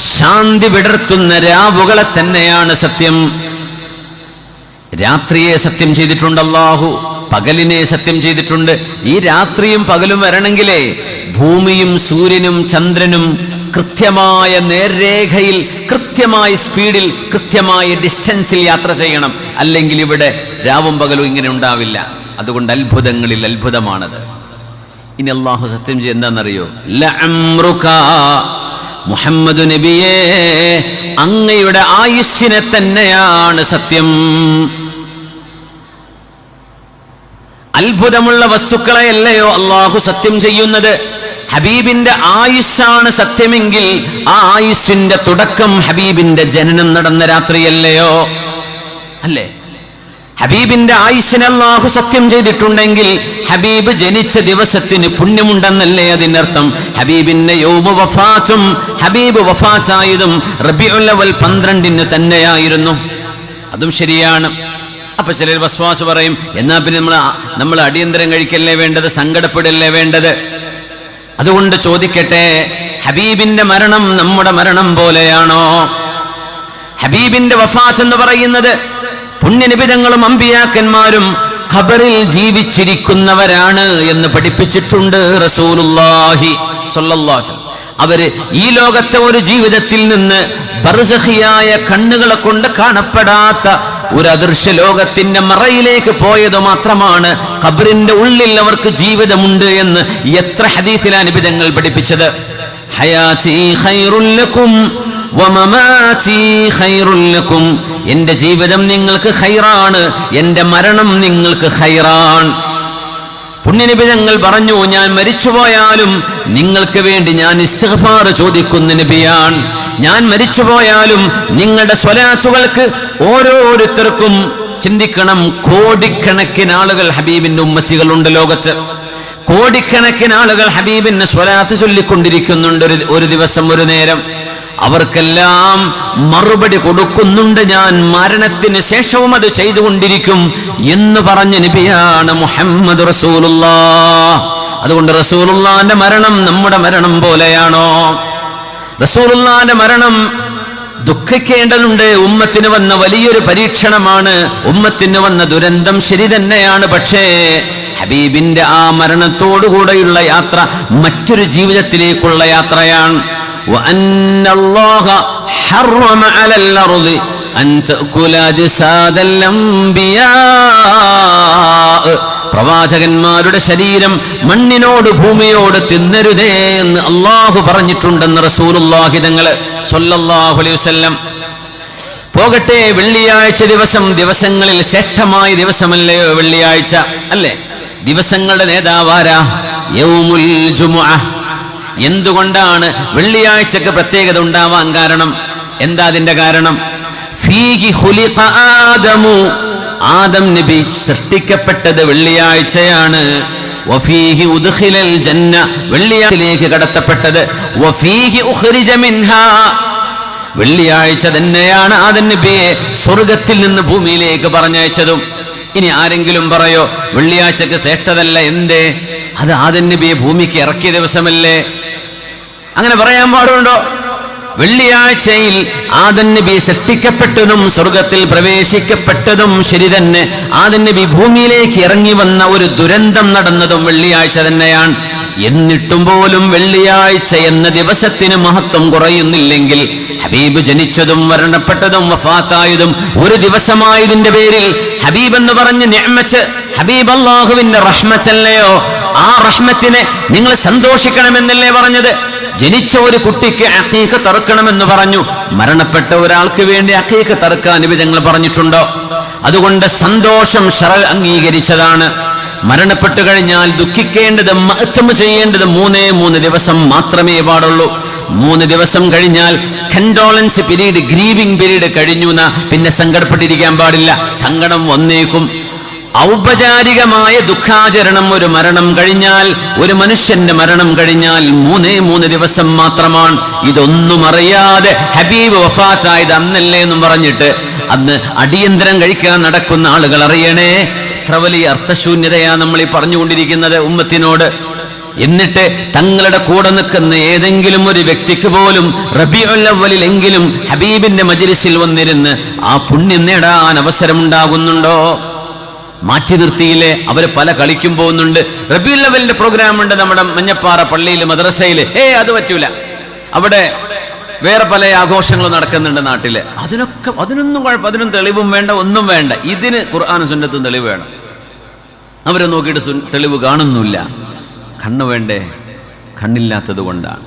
ശാന്തി വിടർത്തുന്ന രാവുകളെ തന്നെയാണ് സത്യം. രാത്രിയെ സത്യം ചെയ്തിട്ടുണ്ട് അല്ലാഹു, പകലിനെ സത്യം ചെയ്തിട്ടുണ്ട്. ഈ രാത്രിയും പകലും വരണമെങ്കിലേ ഭൂമിയും സൂര്യനും ചന്ദ്രനും കൃത്യമായ നേർരേഖയിൽ, കൃത്യമായ സ്പീഡിൽ, കൃത്യമായ ഡിസ്റ്റൻസിൽ യാത്ര ചെയ്യണം. അല്ലെങ്കിൽ ഇവിടെ രാവും പകലും ഇങ്ങനെ ഉണ്ടാവില്ല. അതുകൊണ്ട് അത്ഭുതങ്ങളിൽ അത്ഭുതമാണത്. ഇനി അല്ലാഹു സത്യം ചെയ്ത് എന്താണെന്നറിയോ? ലഅംറുക, മുഹമ്മദ് നബിയേ, അങ്ങയുടെ ആയുസ്സിനെ തന്നെയാണ് സത്യം. അത്ഭുതമുള്ള വസ്തുക്കളെയല്ലയോ അള്ളാഹു സത്യം ചെയ്യുന്നത്? ഹബീബിന്റെ ആയുസ്സാണ് സത്യമെങ്കിൽ ആ ആയുസ്സിന്റെ തുടക്കം ഹബീബിന്റെ ജനനം നടന്ന രാത്രിയല്ലയോ? അല്ലേ? ഹബീബിന്റെ ആയുസ്സിനെ അല്ലാഹു സത്യം ചെയ്തിട്ടുണ്ടെങ്കിൽ ഹബീബ് ജനിച്ച ദിവസത്തിന് പുണ്യമുണ്ടെന്നല്ലേ അതിനർത്ഥം? ഹബീബിന്റെ യൗമ വഫാത്തും, ഹബീബ് വഫാത്തായതും റബീഉൽ അവ്വൽ 12 തന്നെയായിരുന്നു. അതും ശരിയാണ്. അപ്പൊ ചിലർ വസ്വാസ് പറയും, എന്നാ പിന്നെ നമ്മൾ അടിയന്തരം കഴിക്കല്ലേ വേണ്ടത്, സങ്കടപ്പെടല്ലേ വേണ്ടത്? അതുകൊണ്ട് ചോദിക്കട്ടെ, ഹബീബിന്റെ മരണം നമ്മുടെ മരണം പോലെയാണോ? ഹബീബിന്റെ വഫാത്ത് എന്ന് പറയുന്നത് പുണ്യനിബിതങ്ങളും അമ്പിയാക്കന്മാരും ഖബറിൽ ജീവിച്ചിരിക്കുന്നവരാണ് എന്ന് പഠിപ്പിച്ചിട്ടുണ്ട് റസൂലുള്ളാഹി സ്വല്ലല്ലാഹു അലൈഹി വസല്ലം. അവര് ഈ ലോകത്തെ ഒരു ജീവിതത്തിൽ നിന്ന് ബർസഖിയായ കണ്ണുകളെ കൊണ്ട് കാണപ്പെടാത്ത ഒരു അദൃശ്യ ലോകത്തിന്റെ മറയിലേക്ക് പോയത് മാത്രമാണ്. ഖബറിന്റെ ഉള്ളിൽ അവർക്ക് ജീവിതമുണ്ട് എന്ന് എത്ര ഹദീസിലാണ് നിബിധങ്ങൾ പഠിപ്പിച്ചത്. ഹയാതി ഖൈറുൽ ലക്കും വമമാതി ഖൈറുൽ ലക്കും, എന്റെ ജീവിതം നിങ്ങൾക്ക് ഖൈറാണ്, എന്റെ മരണം നിങ്ങൾക്ക് ഖൈറാൻ. പുണ്യനബിതങ്ങൾ പറഞ്ഞു, ഞാൻ മരിച്ചുപോയാലും നിങ്ങൾക്ക് വേണ്ടി ഞാൻ ഇസ്തിഗ്ഫാർ ചോദിക്കുന്ന നബിയാണ്. ഞാൻ മരിച്ചുപോയാലും നിങ്ങളുടെ സ്വലാത്തുകൾക്ക് ഓരോരുത്തർക്കും ചിന്തിക്കണം, കോടിക്കണക്കിന് ആളുകൾ ഹബീബിന്റെ ഉമ്മത്തികളുണ്ട് ലോകത്ത്. കോടിക്കണക്കിന് ആളുകൾ ഹബീബിന് സ്വലാത്ത് ചൊല്ലിക്കൊണ്ടിരിക്കുന്നുണ്ട് ഒരു ദിവസം, ഒരു നേരം. അവർക്കെല്ലാം മറുപടി കൊടുക്കുന്നുണ്ട് ഞാൻ, മരണത്തിന് ശേഷവും അത് ചെയ്തുകൊണ്ടിരിക്കും എന്ന് പറഞ്ഞ നബിയാണ് മുഹമ്മദ് റസൂലുള്ളാഹ്. അതുകൊണ്ട് റസൂലുള്ളാഹിന്റെ മരണം നമ്മുടെ മരണം പോലെയാണോ? റസൂലുള്ളാഹിന്റെ മരണം ദുഃഖിക്കേണ്ടതുണ്ട്. ഉമ്മത്തിന് വന്ന വലിയൊരു പരീക്ഷണമാണ്, ഉമ്മത്തിന് വന്ന ദുരന്തം ശരി തന്നെയാണ്. പക്ഷേ ഹബീബിന്റെ ആ മരണത്തോടുകൂടെയുള്ള യാത്ര മറ്റൊരു ജീവിതത്തിലേക്കുള്ള യാത്രയാണ്. وأن الله حرم على الأرض أن تأكل أجساد الأنبياء, പ്രവാചകന്മാരുടെ ശരീരം മണ്ണിനോട് ഭൂമിയോട് തിന്നരുതേ എന്ന് അള്ളാഹു പറഞ്ഞിട്ടുണ്ടെന്ന് റസൂലുള്ളാഹി തങ്ങള് സ്വല്ലല്ലാഹു അലൈഹി വസല്ലം. പോകട്ടെ, വെള്ളിയാഴ്ച ദിവസം ദിവസങ്ങളിൽ ശ്രേഷ്ഠമായ ദിവസമല്ലയോ വെള്ളിയാഴ്ച? അല്ലേ? ദിവസങ്ങളുടെ നേതാവാരാ? യൗമുൽ ജുമുഅ. എന്തുകൊണ്ടാണ് വെള്ളിയാഴ്ചക്ക് പ്രത്യേകത ഉണ്ടാവാൻ കാരണം? എന്താ അതിന്റെ കാരണം? ഫീഹി ഖുലിഖ ആദമു ആദം നബി സൃഷ്ടിക്കപ്പെട്ടത് വെള്ളിയാഴ്ചയാണ്. വഫീഹി ഉദ്ഖിലൽ ജന്ന, വെള്ളിയാഴ്ചയിലേക്ക് കടത്തപ്പെട്ടത്. വഫീഹി ഉഖ്രിജ മിൻഹാ, വെള്ളിയാഴ്ച തന്നെയാണ് ആദം നബിയെ സ്വർഗത്തിൽ നിന്ന് ഭൂമിയിലേക്ക് പറഞ്ഞയച്ചതും. ഇനി ആരെങ്കിലും പറയോ വെള്ളിയാഴ്ചക്ക് ശ്രേഷ്ഠതല്ല, എന്തേ? അത് ആദം നബിയെ ഭൂമിക്ക് ഇറക്കിയ ദിവസമല്ലേ? അങ്ങനെ പറയാൻ പാടുണ്ടോ? വെള്ളിയാഴ്ചയിൽ ആദം നബി സൃഷ്ടിക്കപ്പെട്ടതും സ്വർഗത്തിൽ പ്രവേശിക്കപ്പെട്ടതും ശരി തന്നെ. ആദം നബി ഭൂമിയിലേക്ക് ഇറങ്ങി വന്ന ഒരു ദുരന്തം നടന്നതും വെള്ളിയാഴ്ച തന്നെയാണ്. എന്നിട്ടും പോലും വെള്ളിയാഴ്ച എന്ന ദിവസത്തിന് മഹത്വം കുറയുന്നില്ലെങ്കിൽ ഹബീബ് ജനിച്ചതും മരണപ്പെട്ടതും വഫാത്തായതും ഒരു ദിവസമായതിന്റെ പേരിൽ ഹബീബ് എന്ന് പറഞ്ഞ നിഅമത്ത്, ഹബീബ് അല്ലാഹുവിന്റെ റഹ്മത്തല്ലയോ? ആ റഹ്മത്തിനെ നിങ്ങൾ സന്തോഷിക്കണമെന്നല്ലേ പറഞ്ഞത്? ജനിച്ച ഒരു കുട്ടിക്ക് അഖീഖ തറുക്കണമെന്ന് പറഞ്ഞു. മരണപ്പെട്ട ഒരാൾക്ക് വേണ്ടി അഖീഖ തറുക്കാൻ നബി തങ്ങൾ പറഞ്ഞിട്ടുണ്ടോ? അതുകൊണ്ട് സന്തോഷം ശറഅ് അംഗീകരിച്ചതാണ്. മരണപ്പെട്ടു കഴിഞ്ഞാൽ ദുഃഖിക്കേണ്ടത്, മഅ്തം ചെയ്യേണ്ടത് 3 ദിവസം മാത്രമേ പാടുള്ളൂ. 3 ദിവസം കഴിഞ്ഞാൽ കണ്ടോളൻസ് പീരീഡ്, ഗ്രീവിംഗ് പീരീഡ് കഴിഞ്ഞു എന്നാ പിന്നെ സങ്കടപ്പെട്ടിരിക്കാൻ പാടില്ല. സങ്കടം വന്നേക്കും. ഔപചാരികമായ ദുഃഖാചരണം ഒരു മരണം കഴിഞ്ഞാൽ, ഒരു മനുഷ്യന്റെ മരണം കഴിഞ്ഞാൽ 3 ദിവസം മാത്രമാണ്. ഇതൊന്നും അറിയാതെ ഹബീബ് വഫാത്തായത് അന്നല്ലേ എന്നും പറഞ്ഞിട്ട് അന്ന് അടിയന്തരം കഴിക്കാൻ നടക്കുന്ന ആളുകൾ അറിയണേ, എത്ര വലിയ അർത്ഥശൂന്യതയാ നമ്മൾ ഈ പറഞ്ഞുകൊണ്ടിരിക്കുന്നത് ഉമ്മത്തിനോട്. എന്നിട്ട് തങ്ങളുടെ കൂടെ നിൽക്കുന്ന ഏതെങ്കിലും ഒരു വ്യക്തിക്ക് പോലും റബീഉൽ അവ്വലിലെങ്കിലും ഹബീബിന്റെ മജ്ലിസിൽ വന്നിരുന്ന് ആ പുണ്യം നേടാൻ അവസരമുണ്ടാകുന്നുണ്ടോ? മാറ്റി നിർത്തിയില്ലേ? അവര് പല കളിക്കും പോകുന്നുണ്ട്. റബീഉൽ അവ്വലിന്റെ പ്രോഗ്രാം ഉണ്ട് നമ്മുടെ മഞ്ഞപ്പാറ പള്ളിയിൽ, മദ്രസയില്. അത് പറ്റൂല. അവിടെ വേറെ പല ആഘോഷങ്ങളും നടക്കുന്നുണ്ട് നാട്ടില്. അതിനൊന്നും കുഴപ്പം, അതിനും തെളിവും വേണ്ട, ഒന്നും വേണ്ട. ഇതിന് ഖുർആനും സുന്നത്തും തെളിവ് വേണം. അവരെ നോക്കിയിട്ട് തെളിവ് കാണുന്നില്ല. കണ്ണ് വേണ്ടേ? കണ്ണില്ലാത്തത് കൊണ്ടാണ്.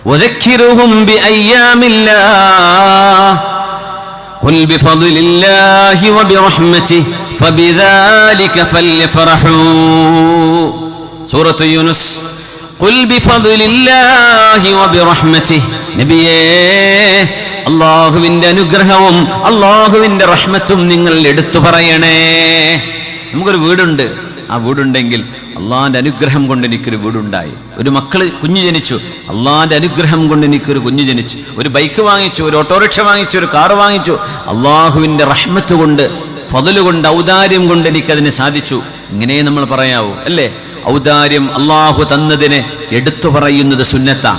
വദക്കിറുഹും ബിഅയ്യാമില്ലാഹ് ഖുൽ ബിഫദ്ലില്ലാഹി വബിറഹ്മതിഹി ഫബിദാലിക ഫല്യഫറഹൂ. സൂറത്ത് യൂനുസ്. ഖുൽ ബിഫദ്ലില്ലാഹി വബിറഹ്മതിഹി, നബിയേ അല്ലാഹുവിന്റെ അനുഗ്രഹവും അല്ലാഹുവിന്റെ റഹ്മത്തും നിങ്ങൾ എടുത്തു പറയണേ. നമുക്കൊരു വീടുണ്ട്. ആ വീടുണ്ടെങ്കിൽ അള്ളാന്റെ അനുഗ്രഹം കൊണ്ട് എനിക്കൊരു വീടുണ്ടായി. ഒരു കുഞ്ഞു ജനിച്ചു, അള്ളാന്റെ അനുഗ്രഹം കൊണ്ട് എനിക്കൊരു കുഞ്ഞു ജനിച്ചു. ഒരു ബൈക്ക് വാങ്ങിച്ചു, ഒരു ഓട്ടോറിക്ഷ വാങ്ങിച്ചു, ഒരു കാറ് വാങ്ങിച്ചു. അള്ളാഹുവിന്റെ റഹ്മത്ത് കൊണ്ട്, ഫദ്ല് കൊണ്ട്, ഔദാര്യം കൊണ്ട് എനിക്കതിന് സാധിച്ചു. ഇങ്ങനെ നമ്മൾ പറയാവൂ അല്ലേ? ഔദാര്യം അള്ളാഹു തന്നതിനെ എടുത്തു പറയുന്നത് സുന്നത്താ.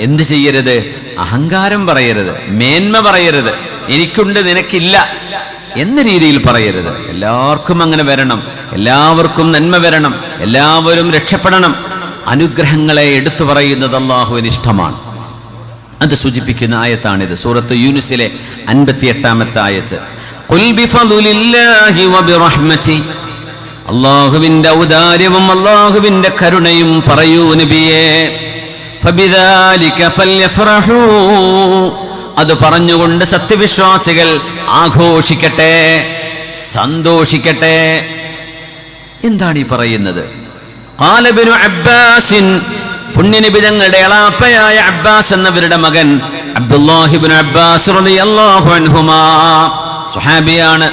എന്ത് ചെയ്യരുത്? അഹങ്കാരം പറയരുത്, മേന്മ പറയരുത്, എനിക്കുണ്ട് നിനക്കില്ല എന്ന രീതിയിൽ പറയരുത്. എല്ലാവർക്കും അങ്ങനെ വരണം, എല്ലാവർക്കും നന്മ വരണം, എല്ലാവരും രക്ഷപ്പെടണം. അനുഗ്രഹങ്ങളെ എടുത്തു പറയുന്നത് അള്ളാഹുവിന് ഇഷ്ടമാണ്. അത് സൂചിപ്പിക്കുന്ന ആയത്താണിത്. സൂറത്ത് യൂനുസിലെ 58-ാമത്തെ ആയത്ത്. ഖുൽ ബിഫദ്ലില്ലാഹി വബിറഹ്മതിഹി, അള്ളാഹുവിന്റെ ഔദാര്യവും അള്ളാഹുവിന്റെ കരുണയും പറയൂ നബിയേ. ഫബിദാലിക ഫല്യഫറഹൂ, അത് പറഞ്ഞുകൊണ്ട് സത്യവിശ്വാസികൾ ആഘോഷിക്കട്ടെ, സന്തോഷിക്കട്ടെ. എന്താണ് ഈ പറയുന്നത്? ഖാല ഇബ്നു അബ്ബാസ്, പുണ്യനബി തങ്ങളുടെ എളാപ്പയായ അബ്ബാസ് എന്നവരുടെ മകൻ അബ്ദുല്ലാഹി ഇബ്നു അബ്ബാസ് റളിയല്ലാഹു അൻഹുമാ സ്വഹാബിയാണ്,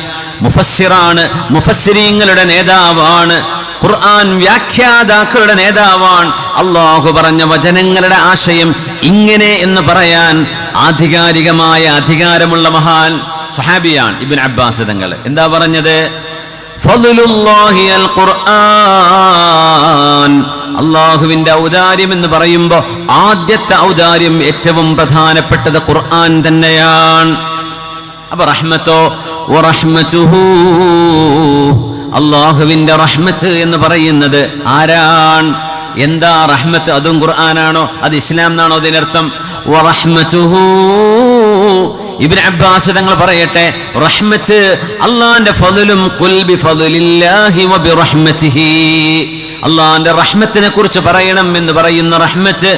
മുഫസ്സിറാണ്, മുഫസ്സിരീങ്ങളുടെ നേതാവാണ്, ഖുർആൻ വ്യാഖ്യാതാക്കളുടെ നേതാവാണ്. അള്ളാഹു പറഞ്ഞ വചനങ്ങളുടെ ആശയം ഇങ്ങനെ എന്ന് പറയാൻ ആധികാരികമായ അധികാരമുള്ള മഹാൻ സ്വഹാബിയാണ് ഇബ്നു അബ്ബാസ് തങ്ങൾ. എന്താ പറഞ്ഞത്? ഫദ്ലുല്ലാഹി അൽ ഖുർആൻ, അള്ളാഹുവിന്റെ ഔദാര്യം എന്ന് പറയുമ്പോൾ ആദ്യത്തെ ഔദാര്യം, ഏറ്റവും പ്രധാനപ്പെട്ടത് ഖുർആൻ തന്നെയാണ്. അപ്പൊ റഹ്മത്തോ വറഹ്മതുഹു, അള്ളാഹുവിന്റെ റഹ്മത്ത് എന്ന് പറയുന്നത് ആരാണ്? എന്താ റഹ്മത്ത്? അതും ഖുർആനാണോ? അത് ഇസ്ലാം എന്നാണോ അതിനർത്ഥം? വറഹ്മതുഹു, ഇബ്നു അബ്ബാസ് തങ്ങൾ പറയട്ടെ, റഹ്മത്ത് അള്ളാന്റെ ഫദ്ലും. ഖുൽ ബിഫദ്ലില്ലാഹി വബിറഹ്മതിഹി, അള്ളാന്റെ റഹ്മത്തിനെ കുറിച്ച് പറയണം എന്ന് പറയുന്ന റഹ്മത്ത്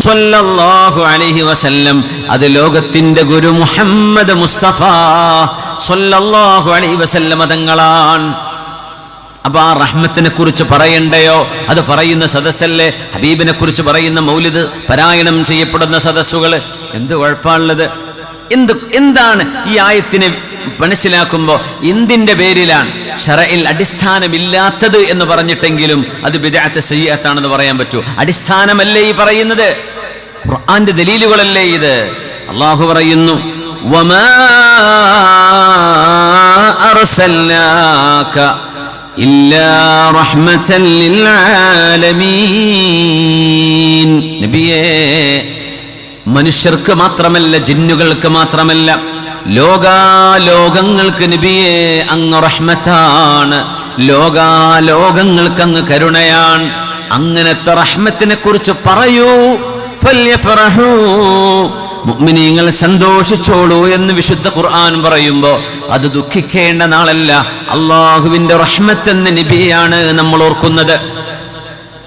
സ്വല്ലല്ലാഹു അലൈഹി വസല്ലം, അത് ലോകത്തിന്റെ ഗുരു മുഹമ്മദ് മുസ്തഫ സ്വല്ലല്ലാഹു അലൈഹി വസല്ലം തങ്ങളാണ്. അപ്പൊ ആ റഹ്മത്തിനെ കുറിച്ച് പറയണ്ടയോ? അത് പറയുന്ന സദസ്സല്ലേ? ഹബീബിനെ കുറിച്ച് പറയുന്ന മൗലിദ് പാരായണം ചെയ്യപ്പെടുന്ന സദസ്സുകൾ. എന്ത് കുഴപ്പമുള്ളത്? എന്താണ് ഈ ആയത്തിനെ മനസ്സിലാക്കുമ്പോൾ എന്തിന്റെ പേരിലാണ്? ശറഇൽ അടിസ്ഥാനമില്ലാത്തത് എന്ന് പറഞ്ഞിട്ടെങ്കിലും അത് ബിദ്അത്ത് സയ്യിഅത്താണെന്ന് പറയാൻ പറ്റൂ. അടിസ്ഥാനമല്ലേ ഈ പറയുന്നത്? ഖുർആന്റെ ദലീലുകളല്ലേ ഇത്? അല്ലാഹു പറയുന്നു, വമാ അർസൽനാക ഇല്ലാ റഹ്മതൻ ലിൽ ആലമീൻ. നബിയേ, മനുഷ്യർക്ക് മാത്രമല്ല, ജിന്നുകൾക്ക് മാത്രമല്ല, ലോകാലോകങ്ങൾക്ക് നബിയെ അങ്ങ് റഹ്മത്താണ്, ലോകാലോകങ്ങൾക്ക് അങ്ങ് കരുണയാണ്. അങ്ങനത്തെ റഹ്മത്തിനെ കുറിച്ച് പറയൂ. ഫൽയഫറഹൂ, മുഅ്മിനീങ്ങൾ സന്തോഷിച്ചോളൂ എന്ന് വിശുദ്ധ ഖുർആൻ പറയുമ്പോ അത് ദുഃഖിക്കേണ്ട നാളല്ല, അള്ളാഹുവിന്റെ റഹ്മത്ത് എന്ന നബിയാണ് നമ്മൾ ഓർക്കുന്നത്.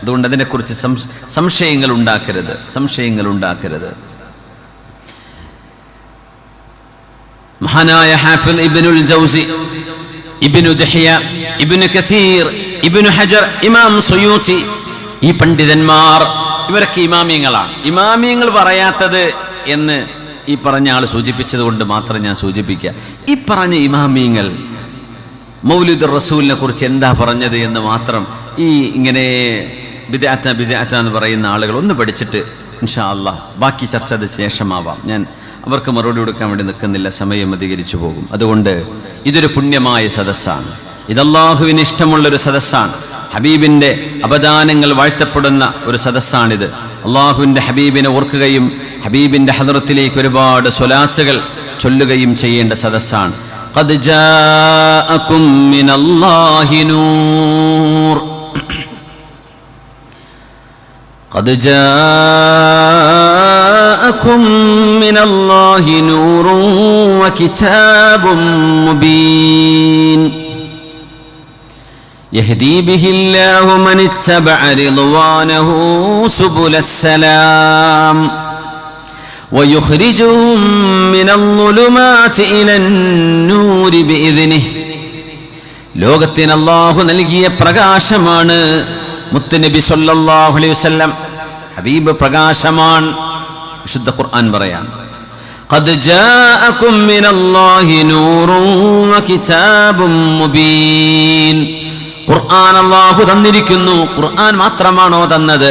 അതുകൊണ്ട് അതിനെക്കുറിച്ച് സംശയങ്ങൾ ഉണ്ടാക്കരുത്. മഹാനായ ഹാഫിദ് ഇബ്നുൽ ജൗസി, ഇബ്നു ദഹിയ, ഇബ്നു കസീർ, ഇബ്നു ഹജർ, ഇമാം സുയൂത്തി, ഈ പണ്ഡിതന്മാർ ഇവരൊക്കെ ഇമാമിയങ്ങളാണ്. ഇമാമിയങ്ങൾ പറയാത്തത് എന്ന് ഈ പറഞ്ഞ ആൾ സൂചിപ്പിച്ചത് കൊണ്ട് മാത്രം ഞാൻ സൂചിപ്പിക്കുക. ഈ പറഞ്ഞ ഇമാമിയങ്ങൾ മൗലിദുർ റസൂലിനെ കുറിച്ച് എന്താ പറഞ്ഞത് എന്ന് മാത്രം ഈ ഇങ്ങനെ ബിദ്അത്ത് എന്ന് പറയുന്ന ആളുകൾ ഒന്ന് പഠിച്ചിട്ട് ഇൻഷാ അല്ലാഹ് ബാക്കി ചർച്ച അത് ശേഷമാവാം. ഞാൻ അവർക്ക് മറുപടി കൊടുക്കാൻ വേണ്ടി നിൽക്കുന്നില്ല, സമയം അധികരിച്ചു പോകും. അതുകൊണ്ട് ഇതൊരു പുണ്യമായ സദസ്സാണ്, ഇത് അല്ലാഹുവിന് ഇഷ്ടമുള്ളൊരു സദസ്സാണ്, ഹബീബിൻ്റെ അപദാനങ്ങൾ വാഴ്ത്തപ്പെടുന്ന ഒരു സദസ്സാണിത്. അള്ളാഹുവിൻ്റെ ഹബീബിനെ ഓർക്കുകയും ഹബീബിൻ്റെ ഹദറത്തിലേക്ക് ഒരുപാട് സ്വലാത്തുകൾ ചൊല്ലുകയും ചെയ്യേണ്ട സദസ്സാണ്. ഖദ് ജാഅകും മിനല്ലാഹി നൂർ, ഖദ് ജാഅകും മിനല്ലാഹി നൂറുൻ വകിതാബും മുബീൻ യഹ്ദീ ബിഹില്ലാഹു മൻ ഇത്തബഅ റിദ്വാനഹു സുബുലസ്സലാം വയുഖ്രിജുഹും മിനൽ-ളുലുമാതി ഇലൻ-നൂരി ബിഇദ്നിഹി. ലോകത്തിന് അല്ലാഹു നൽകിയ പ്രകാശമാണ് മുത്തുനബി സല്ലല്ലാഹു അലൈഹി വസല്ലം. ഹബീബ് പ്രകാശമാണ്. വിശുദ്ധ ഖുർആൻ പറയാൻ, ഖദ് ജാഅകും മിനല്ലാഹി നൂറുൻ വകിതാബും മുബീൻ. ഖുർആൻ അല്ലാഹു തന്നിരിക്കുന്നു. ഖുർആൻ മാത്രമാണോ തന്നത്?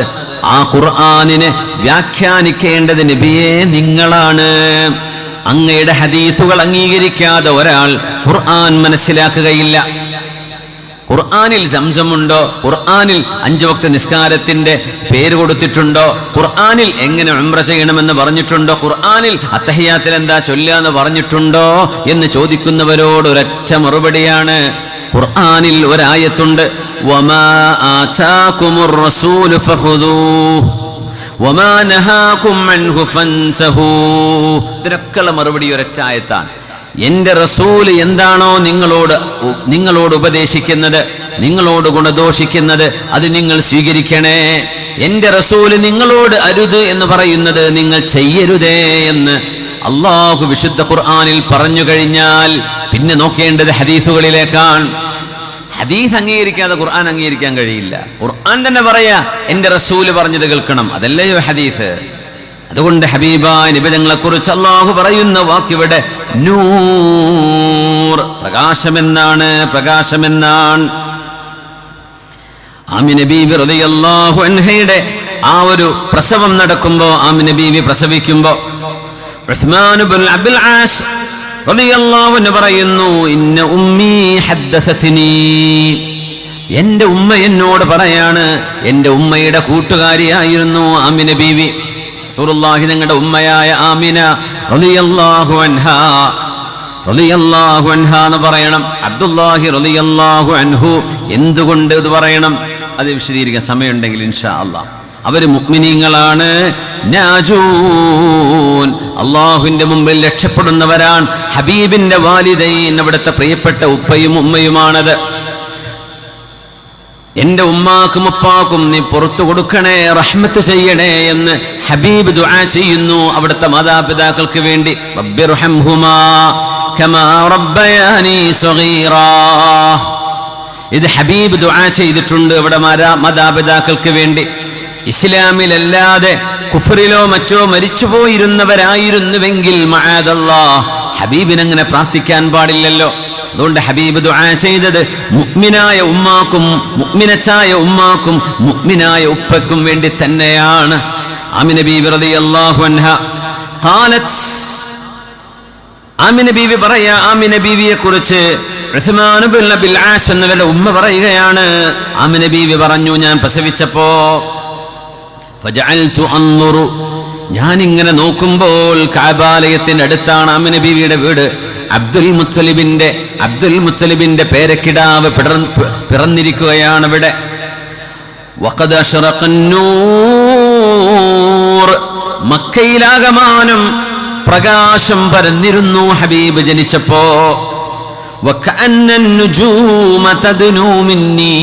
ആ ഖുർആനിനെ വ്യാഖ്യാനിക്കേണ്ടത് നബിയെ നിങ്ങളാണ്. അങ്ങയുടെ ഹദീസുകൾ അംഗീകരിക്കാതെ ഒരാൾ ഖുർആൻ മനസ്സിലാക്കുകയില്ല. ഖുർആനിൽ സംസമുണ്ടോ? ഖുർആനിൽ 5 വക്ത് നിസ്കാരത്തിന്റെ പേര് കൊടുത്തിട്ടുണ്ടോ? ഖുർആനിൽ എങ്ങനെ ഉംറ ചെയ്യണമെന്ന് പറഞ്ഞിട്ടുണ്ടോ? ഖുർആനിൽ അത്തഹിയാത്തിൽ എന്താ ചൊല്ലുക എന്ന് പറഞ്ഞിട്ടുണ്ടോ എന്ന് ചോദിക്കുന്നവരോട് ഒരൊറ്റ മറുപടിയാണ്, ഖുർആനിൽ ഒരായത്തുണ്ട്, വമാ ആതാകുമുർ റസൂലു ഫഖുദൂഹു വമാ നഹാകും അൻഹു ഫൻതഹൂ. ഇതിനൊക്കെയുള്ള മറുപടി ഒരൊറ്റ ആയത്താണ്. എന്റെ റസൂല് എന്താണോ നിങ്ങളോട് ഉപദേശിക്കുന്നത്, നിങ്ങളോട് ഗുണദോഷിക്കുന്നത്, അത് നിങ്ങൾ സ്വീകരിക്കണേ. എന്റെ റസൂല് നിങ്ങളോട് അരുത് എന്ന് പറയുന്നത് നിങ്ങൾ ചെയ്യരുതേ എന്ന് അള്ളാഹു വിശുദ്ധ ഖുർആനിൽ പറഞ്ഞു കഴിഞ്ഞാൽ പിന്നെ നോക്കേണ്ടത് ഹദീസുകളിലേക്കാണ്. ഹദീസ് അംഗീകരിക്കാതെ ഖുർആൻ അംഗീകരിക്കാൻ കഴിയില്ല. ഖുർആൻ തന്നെ പറയാ എന്റെ റസൂല് പറഞ്ഞത് കേൾക്കണം, അതല്ലയോ ഹദീസ്. അതുകൊണ്ട് ഹബീബായ നബി തങ്ങളെ കുറിച്ച് അല്ലാഹു പറയുന്ന വാക്കിവിടെ നൂർ, പ്രകാശമെന്നാണ്. ആമിന ബീവി റളിയല്ലാഹു അൻഹയുടെ ആ ഒരു പ്രസവം നടക്കുമ്പോൾ, ആമിന ബീവി പ്രസവിക്കുമ്പോൾ ഉസ്മാൻ ഇബ്നു അബ്ദുൽ ആസ് റളിയല്ലാഹു അൻഹു പറയുന്നു, ഇന്ന ഉമ്മി ഹദ്ദസത്നി, എന്റെ ഉമ്മ എന്നോട് പറയാണ്. എന്റെ ഉമ്മയുടെ കൂട്ടുകാരിയായിരുന്നു ആമിന ബീവി. റസൂലുള്ളാഹി തങ്ങളുടെ ഉമ്മയായ ആമിന റളിയല്ലാഹു അൻഹ എന്ന് പറയണം. അബ്ദുല്ലാഹി റളിയല്ലാഹു അൻഹു എന്തുകൊണ്ട് ഇത് പറയണം? അത് വിശദീകരിക്കാൻ സമയമുണ്ടെങ്കിൽ ഇൻഷാ അല്ലാഹ്. അവര് മുഅ്മിനീങ്ങളാണ്, നാജൂൻ, അള്ളാഹുവിന്റെ മുമ്പിൽ രക്ഷപ്പെടുന്നവരാണ്. ഹബീബിന്റെ വാലിദൈൻ, അവിടുത്തെ പ്രിയപ്പെട്ട ഉപ്പയും ഉമ്മയുമാണത്. എന്റെ ഉമ്മാക്കും ഉപ്പാക്കും നീ പുറത്തു കൊടുക്കണേ, റഹ്മത്ത് ചെയ്യണേ എന്ന് ഹബീബ് ദുആ ചെയ്യുന്നു അവിടുത്തെ മാതാപിതാക്കൾക്ക് വേണ്ടി. റബ്ബിർഹംഹുമാ കമാ റബ്ബയാനി സഗീറാ. ഇത് ഹബീബ് ദുആ ചെയ്തിട്ടുണ്ട് അവിടെ മാതാപിതാക്കൾക്ക് വേണ്ടി. ഇസ്ലാമിലല്ലാതെ കുഫറിലോ മറ്റോ മരിച്ചുപോയിരുന്നവരായിരുന്നുവെങ്കിൽ മഅദല്ലാഹ്, ഹബീബിനങ്ങനെ പ്രാർത്ഥിക്കാൻ പാടില്ലല്ലോ. അതുകൊണ്ട് ഹബീബ് ദുആ ചെയ്തത് മുഅ്മിനായ ഉമ്മാക്കും മുഅ്മിനത്തായ ഉമ്മാക്കും മുഅ്മിനായ ഉപ്പക്കും വേണ്ടി തന്നെയാണ്. ആമിന ബീവി റളിയല്ലാഹു അൻഹ ഖാലത്, ആമിന ബീവി പറയാ, ആമിന ബീവിയെ കുറിച്ച് ഉസ്മാൻ ഇബ്നു അബിൽ ആസ് എന്നവരുടെ ഉമ്മ പറയുകയാണ്, ആമിന ബീവി പറഞ്ഞു, ഞാൻ പ്രസവിച്ചപ്പോ ഫജഅൽതു അൻദുറു, ഞാൻ ഇങ്ങനെ നോക്കുമ്പോൾ കഅബാലയത്തിന്റെ അടുത്താണ് ആമിന ബീവിയുടെ വീട്. അബ്ദുൽ മുത്തലിബിന്റെ പേരക്കിടാവ് പിറന്നിരിക്കുകയാണ് ഇവിടെ. വഖദ് അശ്റഖൻ നൂർ, മക്കയിലാകമാനം പ്രകാശം പരന്നിരുന്നു ഹബീബ് ജനിച്ചപ്പോ. വകഅന്ന നുജൂമ തദ്നൂ മിന്നി,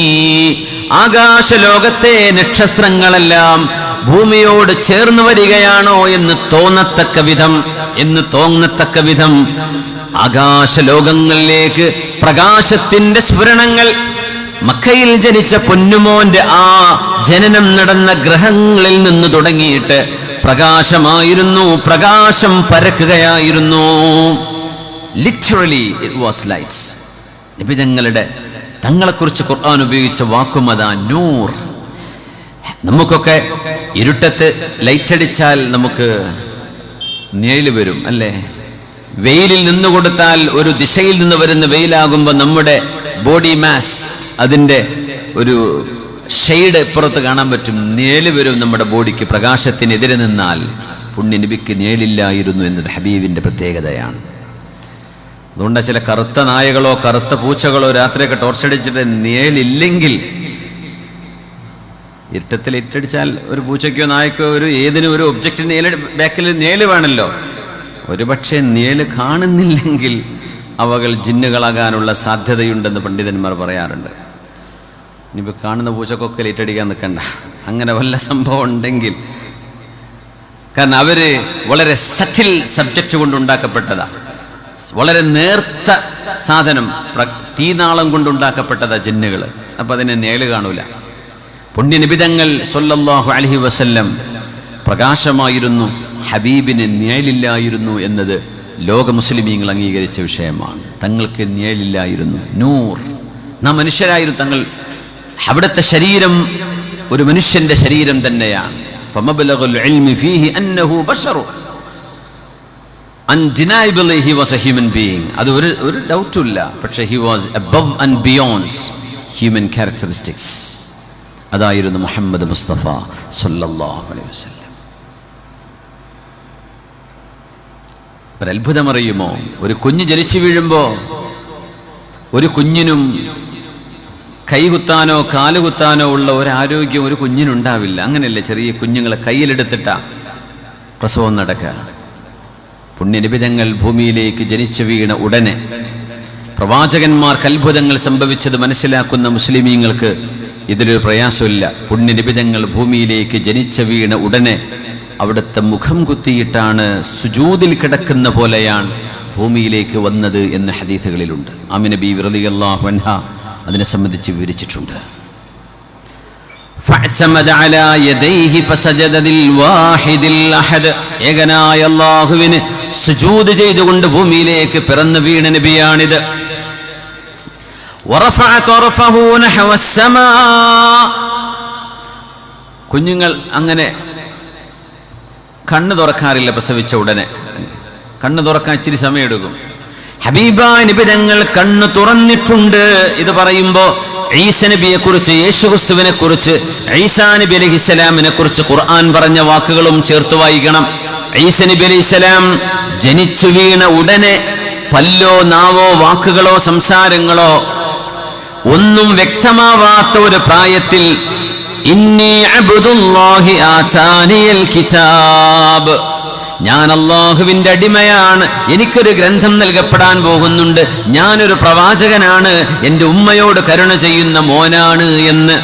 ആകാശലോകത്തെ നക്ഷത്രങ്ങളെല്ലാം ഭൂമിയോട് ചേർന്ന് വരികയാണോ എന്ന് തോന്നത്തക്ക വിധം ആകാശലോകങ്ങളിലേക്ക് പ്രകാശത്തിന്റെ സ്ഫുരണങ്ങൾ മക്കയിൽ ജനിച്ച പൊന്നുമോന്റെ ആ ജനനം നടന്ന ഗ്രഹങ്ങളിൽ നിന്ന് തുടങ്ങിയിട്ട് പ്രകാശമായിരുന്നു, പ്രകാശം പരക്കുകയായിരുന്നു. Literally it was lights. നബി തങ്ങളെക്കുറിച്ച് ഖുർആൻ ഉപയോഗിച്ച വാക്കും അതാ, നൂർ. നമുക്കൊക്കെ ഇരുട്ടത്ത് ലൈറ്റ് അടിച്ചാൽ നമുക്ക് നിഴല് വരും അല്ലേ? വെയിലിൽ നിന്ന് കൊടുത്താൽ ഒരു ദിശയിൽ നിന്ന് വരുന്ന വെയിലാകുമ്പോൾ നമ്മുടെ ബോഡി മാസ്, അതിൻ്റെ ഒരു ഷെയ്ഡ് പുറത്ത് കാണാൻ പറ്റും, നിഴല് വരും നമ്മുടെ ബോഡിക്ക്. പ്രകാശത്തിനെതിരെ നിന്നാൽ പുണ്യ നബിക്ക് നിഴലില്ലായിരുന്നു എന്നത് ഹബീബിൻ്റെ പ്രത്യേകതയാണ്. അതുകൊണ്ട് ചില കറുത്ത നായകളോ കറുത്ത പൂച്ചകളോ രാത്രിയൊക്കെ ടോർച്ചടിച്ചിട്ട് നിഴലില്ലെങ്കിൽ, ഇരുട്ടത്തിൽ ഇട്ടടിച്ചാൽ ഒരു പൂച്ചയ്ക്കോ നായക്കോ ഏതിനും ഒരു ഒബ്ജക്റ്റിന് ബാക്കിൽ നിഴല് വേണമല്ലോ. ഒരുപക്ഷെ നിഴല് കാണുന്നില്ലെങ്കിൽ അവകൾ ജിന്നുകളാകാനുള്ള സാധ്യതയുണ്ടെന്ന് പണ്ഡിതന്മാർ പറയാറുണ്ട്. ഇനിയിപ്പോൾ കാണുന്ന പൂച്ചക്കൊക്കെ ലേറ്റടിക്കാൻ നിൽക്കണ്ട, അങ്ങനെ വല്ല സംഭവം ഉണ്ടെങ്കിൽ. കാരണം അവര് വളരെ സറ്റിൽ സബ്ജക്റ്റ് കൊണ്ടുണ്ടാക്കപ്പെട്ടതാ, വളരെ നേർത്ത സാധനം, തീനാളം കൊണ്ടുണ്ടാക്കപ്പെട്ടതാ ജിന്നുകൾ. അപ്പം അതിനെ നിഴല് കാണൂല. പുണ്യനിബിതങ്ങൾ സ്വല്ലല്ലാഹു അലൈഹി വസല്ലം പ്രകാശമായിരുന്നു, ഹബീബിന് നിഴലില്ലായിരുന്നു എന്നത് ലോക മുസ്ലിമീങ്ങൾ അംഗീകരിച്ച വിഷയമാണ്. തങ്ങൾക്ക് നിഴലില്ലായിരുന്നു, നൂർ. നാം മനുഷ്യരായിരുന്നു. തങ്ങൾ അവിടുത്തെ ശരീരം ഒരു മനുഷ്യന്റെ ശരീരം തന്നെയാണ്. ഫമബ്ലഗുൽ ഇൽമി ഫീഹി അന്നഹു ബശറു, undeniably he was a human being. അത് ഒരു ഡൗട്ടുമില്ല. പക്ഷേ he was above and beyond human characteristics. അതായിരുന്നു മുഹമ്മദ് മുസ്തഫ സല്ലല്ലാഹു അലൈഹി വസല്ലം. ഒരത്ഭുതമറിയുമോ? ഒരു കുഞ്ഞ് ജനിച്ചു വീഴുമ്പോൾ ഒരു കുഞ്ഞിനും കൈകുത്താനോ കാലുകുത്താനോ ഉള്ള ഒരാരോഗ്യം ഒരു കുഞ്ഞിനുണ്ടാവില്ല. അങ്ങനെയല്ലേ ചെറിയ കുഞ്ഞുങ്ങളെ കയ്യിലെടുത്തിട്ടാ പ്രസവം നടക്കുക. പുണ്യനിബിതങ്ങൾ ഭൂമിയിലേക്ക് ജനിച്ചു വീണ ഉടനെ പ്രവാചകന്മാർക്ക് അത്ഭുതങ്ങൾ സംഭവിച്ചത് മനസ്സിലാക്കുന്ന മുസ്ലിമീങ്ങൾക്ക് ഇതിലൊരു പ്രയാസമില്ല. പുണ്യനിബിതങ്ങൾ ഭൂമിയിലേക്ക് ജനിച്ചു വീണ ഉടനെ അവിടുത്തെ മുഖം കുത്തിയിട്ടാണ് സുജൂദിൽ കിടക്കുന്ന പോലെയാണ് ഭൂമിയിലേക്ക് വന്നത് എന്ന് ഹദീസുകളിലുണ്ട്. ആമിന ബീവി റളിയല്ലാഹു അൻഹ അതിനെ സംബന്ധിച്ച് വിവരിച്ചിട്ടുണ്ട്. ഫഅ്തമദ അലാ യദൈഹി ഫസജദ ലിൽ വാഹിദിൽ അഹദ്, ഏകനായ അല്ലാഹുവിന് സുജൂദ് ചെയ്തുകൊണ്ട് ഭൂമിയിലേക്ക് പിറന്നു വീണ നബിയാണിത്. വറഫഅ തർഫഹു നഹവ അസ്സമാ, കുഞ്ഞുങ്ങൾ അങ്ങനെ കണ്ണ് തുറക്കാറില്ല. പ്രസവിച്ച ഉടനെ കണ്ണ് തുറക്കാൻ ഇച്ചിരി സമയമെടുക്കും. ഹബീബായ നബി തങ്ങൾ കണ്ണ് തുറന്നിട്ടുണ്ട്. ഇത് പറയുമ്പോൾ ഈസ നബിയെ കുറിച്ച്, യേശുക്രിസ്തുവിനെ കുറിച്ച്, ഈസാ നബി അലൈഹിസ്സലാമിനെ കുറിച്ച് ഖുർആൻ പറഞ്ഞ വാക്കുകളും ചേർത്ത് വായിക്കണം. ഈസ നബി അലൈഹിസ്സലാം ജനിച്ചു വീണ ഉടനെ പല്ലോ നാവോ വാക്കുകളോ സംസാരങ്ങളോ ഒന്നും വ്യക്തമാവാത്ത ഒരു പ്രായത്തിൽ ഇന്നി അബ്ദുല്ലാഹി ആതാനിയൽ കിതാബ്, ഞാൻ അല്ലാഹുവിന്റെ അടിമയാണ്, എനിക്കൊരു ഗ്രന്ഥം നൽകപ്പെടാൻ പോകുന്നുണ്ട്, ഞാനൊരു പ്രവാചകനാണ്, എൻ്റെ ഉമ്മയോട് കരുണ ചെയ്യുന്ന മോനാണ് എന്ന്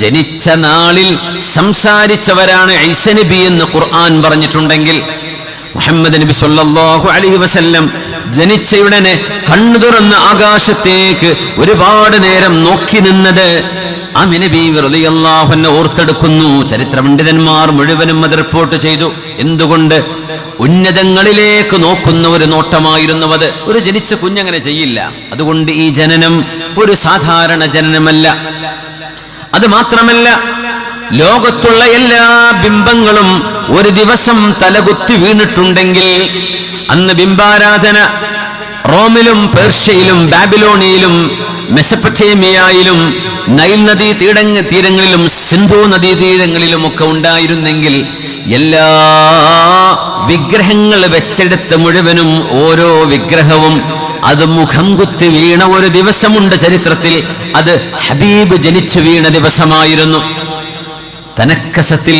ജനിച്ച നാളിൽ സംസാരിച്ചവരാണ് ഈസ നബി എന്ന് ഖുർആൻ പറഞ്ഞിട്ടുണ്ടെങ്കിൽ, മുഹമ്മദ് നബി സല്ലല്ലാഹു അലൈഹി വസല്ലം ജനിച്ചയുടനെ കണ്ണു തുറന്ന് ആകാശത്തേക്ക് ഒരുപാട് നേരം നോക്കി നിന്നത് ആമിന ബീവി റളിയല്ലാഹു അൻഹ ഓർത്തെടുക്കുന്നു. ചരിത്ര പണ്ഡിതന്മാർ മുഴുവനും അത് റിപ്പോർട്ട് ചെയ്തു. എന്തുകൊണ്ട്? ഉന്നതങ്ങളിലേക്ക് നോക്കുന്ന ഒരു നോട്ടമായിരുന്നു അത്. ഒരു ജനിച്ച കുഞ്ഞങ്ങനെ ചെയ്യില്ല. അതുകൊണ്ട് ഈ ജനനം ഒരു സാധാരണ ജനനമല്ല. അത് മാത്രമല്ല, ലോകത്തുള്ള എല്ലാ ബിംബങ്ങളും ഒരു ദിവസം തലകുത്തി വീണിട്ടുണ്ടെങ്കിൽ അന്ന് ബിംബാരാധന റോമിലും പേർഷ്യയിലും ബാബിലോണിയയിലും മെസപ്പൊട്ടേമിയയിലും നൈൽ നദീ തീരങ്ങളിലും സിന്ധു നദീ തീരങ്ങളിലും ഒക്കെ ഉണ്ടായിരുന്നെങ്കിൽ എല്ലാ വിഗ്രഹങ്ങൾ വെച്ചെടുത്ത് മുഴുവനും ഓരോ വിഗ്രഹവും അത് മുഖം കുത്തി വീണ ഒരു ദിവസമുണ്ട് ചരിത്രത്തിൽ. അത് ഹബീബ് ജനിച്ചു വീണ ദിവസമായിരുന്നു. തനക്കസത്തിൽ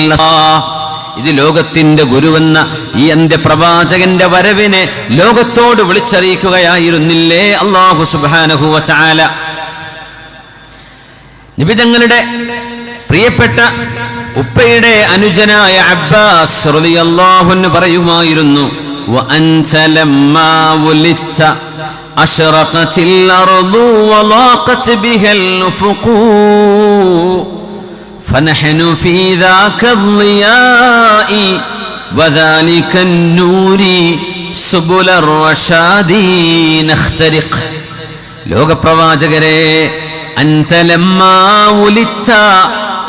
ഇത് ലോകത്തിന്റെ ഗുരുവെന്ന ഈ അന്ത്യപ്രവാചകന്റെ വരവിനെ ലോകത്തോട് വിളിച്ചറിയിക്കുകയായിരുന്നില്ലേ അല്ലാഹു സുബ്ഹാനഹു വ തആല. നബി തങ്ങളുടെ പ്രിയപ്പെട്ട ഉപ്പയുടെ അനുജനായ അബ്ബാസ് റളിയല്ലാഹു അൻഹു പറയുമായിരുന്നു, വഅൻത ലമ്മാ വുലിത്ത അശ്റഖത്തിൽ അർദു വളാഖത് ബിഹൽ ഉഫുഖു فنحن في ذاك الضياء وذلك النور سبل الرشاد نخترق. ലോകപ്രവാചകരെ, അൻത ലമ്മാ വുലിത്ത,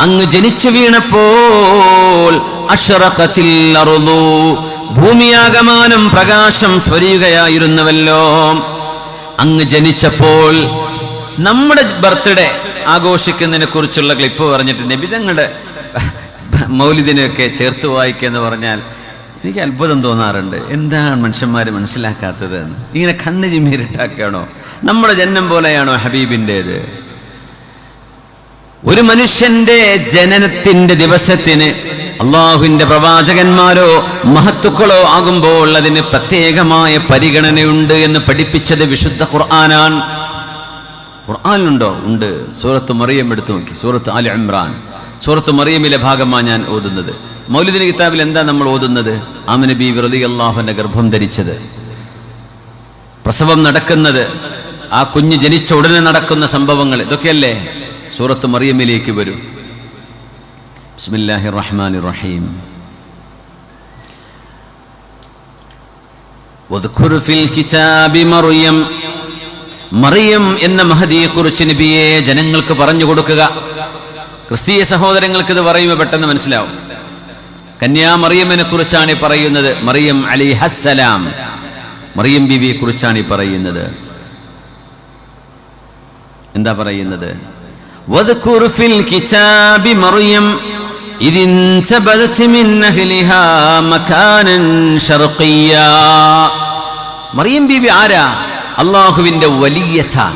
അങ്ങ് ജനിച്ചു വീണപ്പോൾ അശ്റഖത്തിൽ അർദു, ഭൂമിയാകമാനം പ്രകാശം സ്വരിയുകയായിരുന്നുവല്ലോ. അങ്ങ് ജനിച്ചപ്പോൾ നമ്മുടെ ബർത്ത്ഡേ ആഘോഷിക്കുന്നതിനെ കുറിച്ചുള്ള ക്ലിപ്പ് പറഞ്ഞിട്ട് നബി തങ്ങളുടെ മൗലിദിനെയൊക്കെ ചേർത്ത് വായിക്കുക എന്ന് പറഞ്ഞാൽ എനിക്ക് അത്ഭുതം തോന്നാറുണ്ട്. എന്താണ് മനുഷ്യന്മാർ മനസ്സിലാക്കാത്തത് എന്ന്. ഇങ്ങനെ കണ്ണ് ചിമ്മിരിട്ടാക്കുകയാണോ? നമ്മുടെ ജന്മം പോലെയാണോ ഹബീബിൻ്റേത്? ഒരു മനുഷ്യന്റെ ജനനത്തിന്റെ ദിവസത്തിന് അള്ളാഹുവിന്റെ പ്രവാചകന്മാരോ മഹത്തുക്കളോ ആകുമ്പോൾ അതിന് പ്രത്യേകമായ പരിഗണനയുണ്ട് എന്ന് പഠിപ്പിച്ചത് വിശുദ്ധ ഖുർആനാണ്. ഖുർആനിലുണ്ടോ? ഉണ്ട്. സൂറത്ത് മറിയം എടുത്തു നോക്കി, സൂറത്ത് ആൽ ഇമ്രാൻ, സൂറത്ത് മറിയമിലെ ഭാഗമാണ് ഞാൻ ഓതുന്നത്. മൗലിദിന്റെ കിതാബിൽ എന്താ നമ്മൾ ഓതുന്നത്? ആമിന ബീവി റളിയല്ലാഹു അൻഹ ഗർഭം ധരിച്ചത്, പ്രസവം നടക്കുന്നത്, ആ കുഞ്ഞ് ജനിച്ച ഉടനെ നടക്കുന്ന സംഭവങ്ങൾ, ഇതൊക്കെയല്ലേ സൂറത്ത് മറിയമിലേക്ക് വരും. ബിസ്മില്ലാഹിർ റഹ്മാനിർ റഹീം. വദ്കുർ ഫിൽ കിതാബി മറിയം, മറിയം എന്ന മഹദിയെ കുറിച്ച് നബിയെ ജനങ്ങൾക്ക് പറഞ്ഞു കൊടുക്കുക. ക്രിസ്തീയ സഹോദരങ്ങൾക്ക് ഇത് പറയുമ്പോൾ പെട്ടെന്ന് മനസ്സിലാവും. കന്യാ മറിയമിനെ കുറിച്ചാണ് ഈ പറയുന്നത്. മറിയം അലൈഹസ്സലാം, മറിയം ബീവിയെ കുറിച്ചാണ് ഈ പറയുന്നത്. എന്താ പറയുന്നത്? വദ്കുർ ഫിൽ കിതാബി മറിയം ഇദ് ഇൻതബദത് മിൻ അഹ്ലിഹാ മകാനൻ ശർഖിയ്യാ. മറിയം ബീവി ആരാ? അള്ളാഹുവിന്റെ വലിയച്ചാൻ.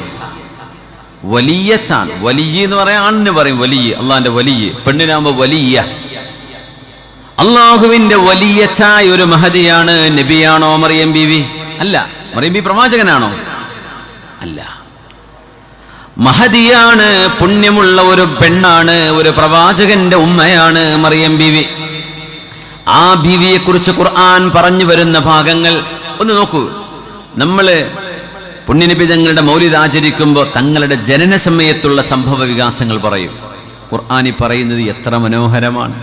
വലിയച്ചാൻ, വലിയ എന്ന് പറയാൻ ആണിന് പറയും വലിയ, അള്ളാഹിന്റെ വലിയ, പെണ്ണിനാകുമ്പോ വലിയ. അള്ളാഹുവിന്റെ വലിയച്ചായ ഒരു മഹദിയാണ്. നബിയാണോ മറിയം ബീവി? അല്ല. മറിയം ബീവി പ്രവാചകനാണോ? അല്ല. മഹദിയാണ്, പുണ്യമുള്ള ഒരു പെണ്ണാണ്, ഒരു പ്രവാചകന്റെ ഉമ്മയാണ് മറിയം ബീവി. ആ ബീവിയെ കുറിച്ച് ഖുർആൻ പറഞ്ഞു വരുന്ന ഭാഗങ്ങൾ ഒന്ന് നോക്കൂ. നമ്മള് പുണ്യനബി തങ്ങളുടെ മൗലിദ് ആചരിക്കുമ്പോൾ തങ്ങളുടെ ജനന സമയത്തുള്ള സംഭവ വികാസങ്ങൾ പറയും. ഖുർആനി പറയുന്നത് എത്ര മനോഹരമാണ്.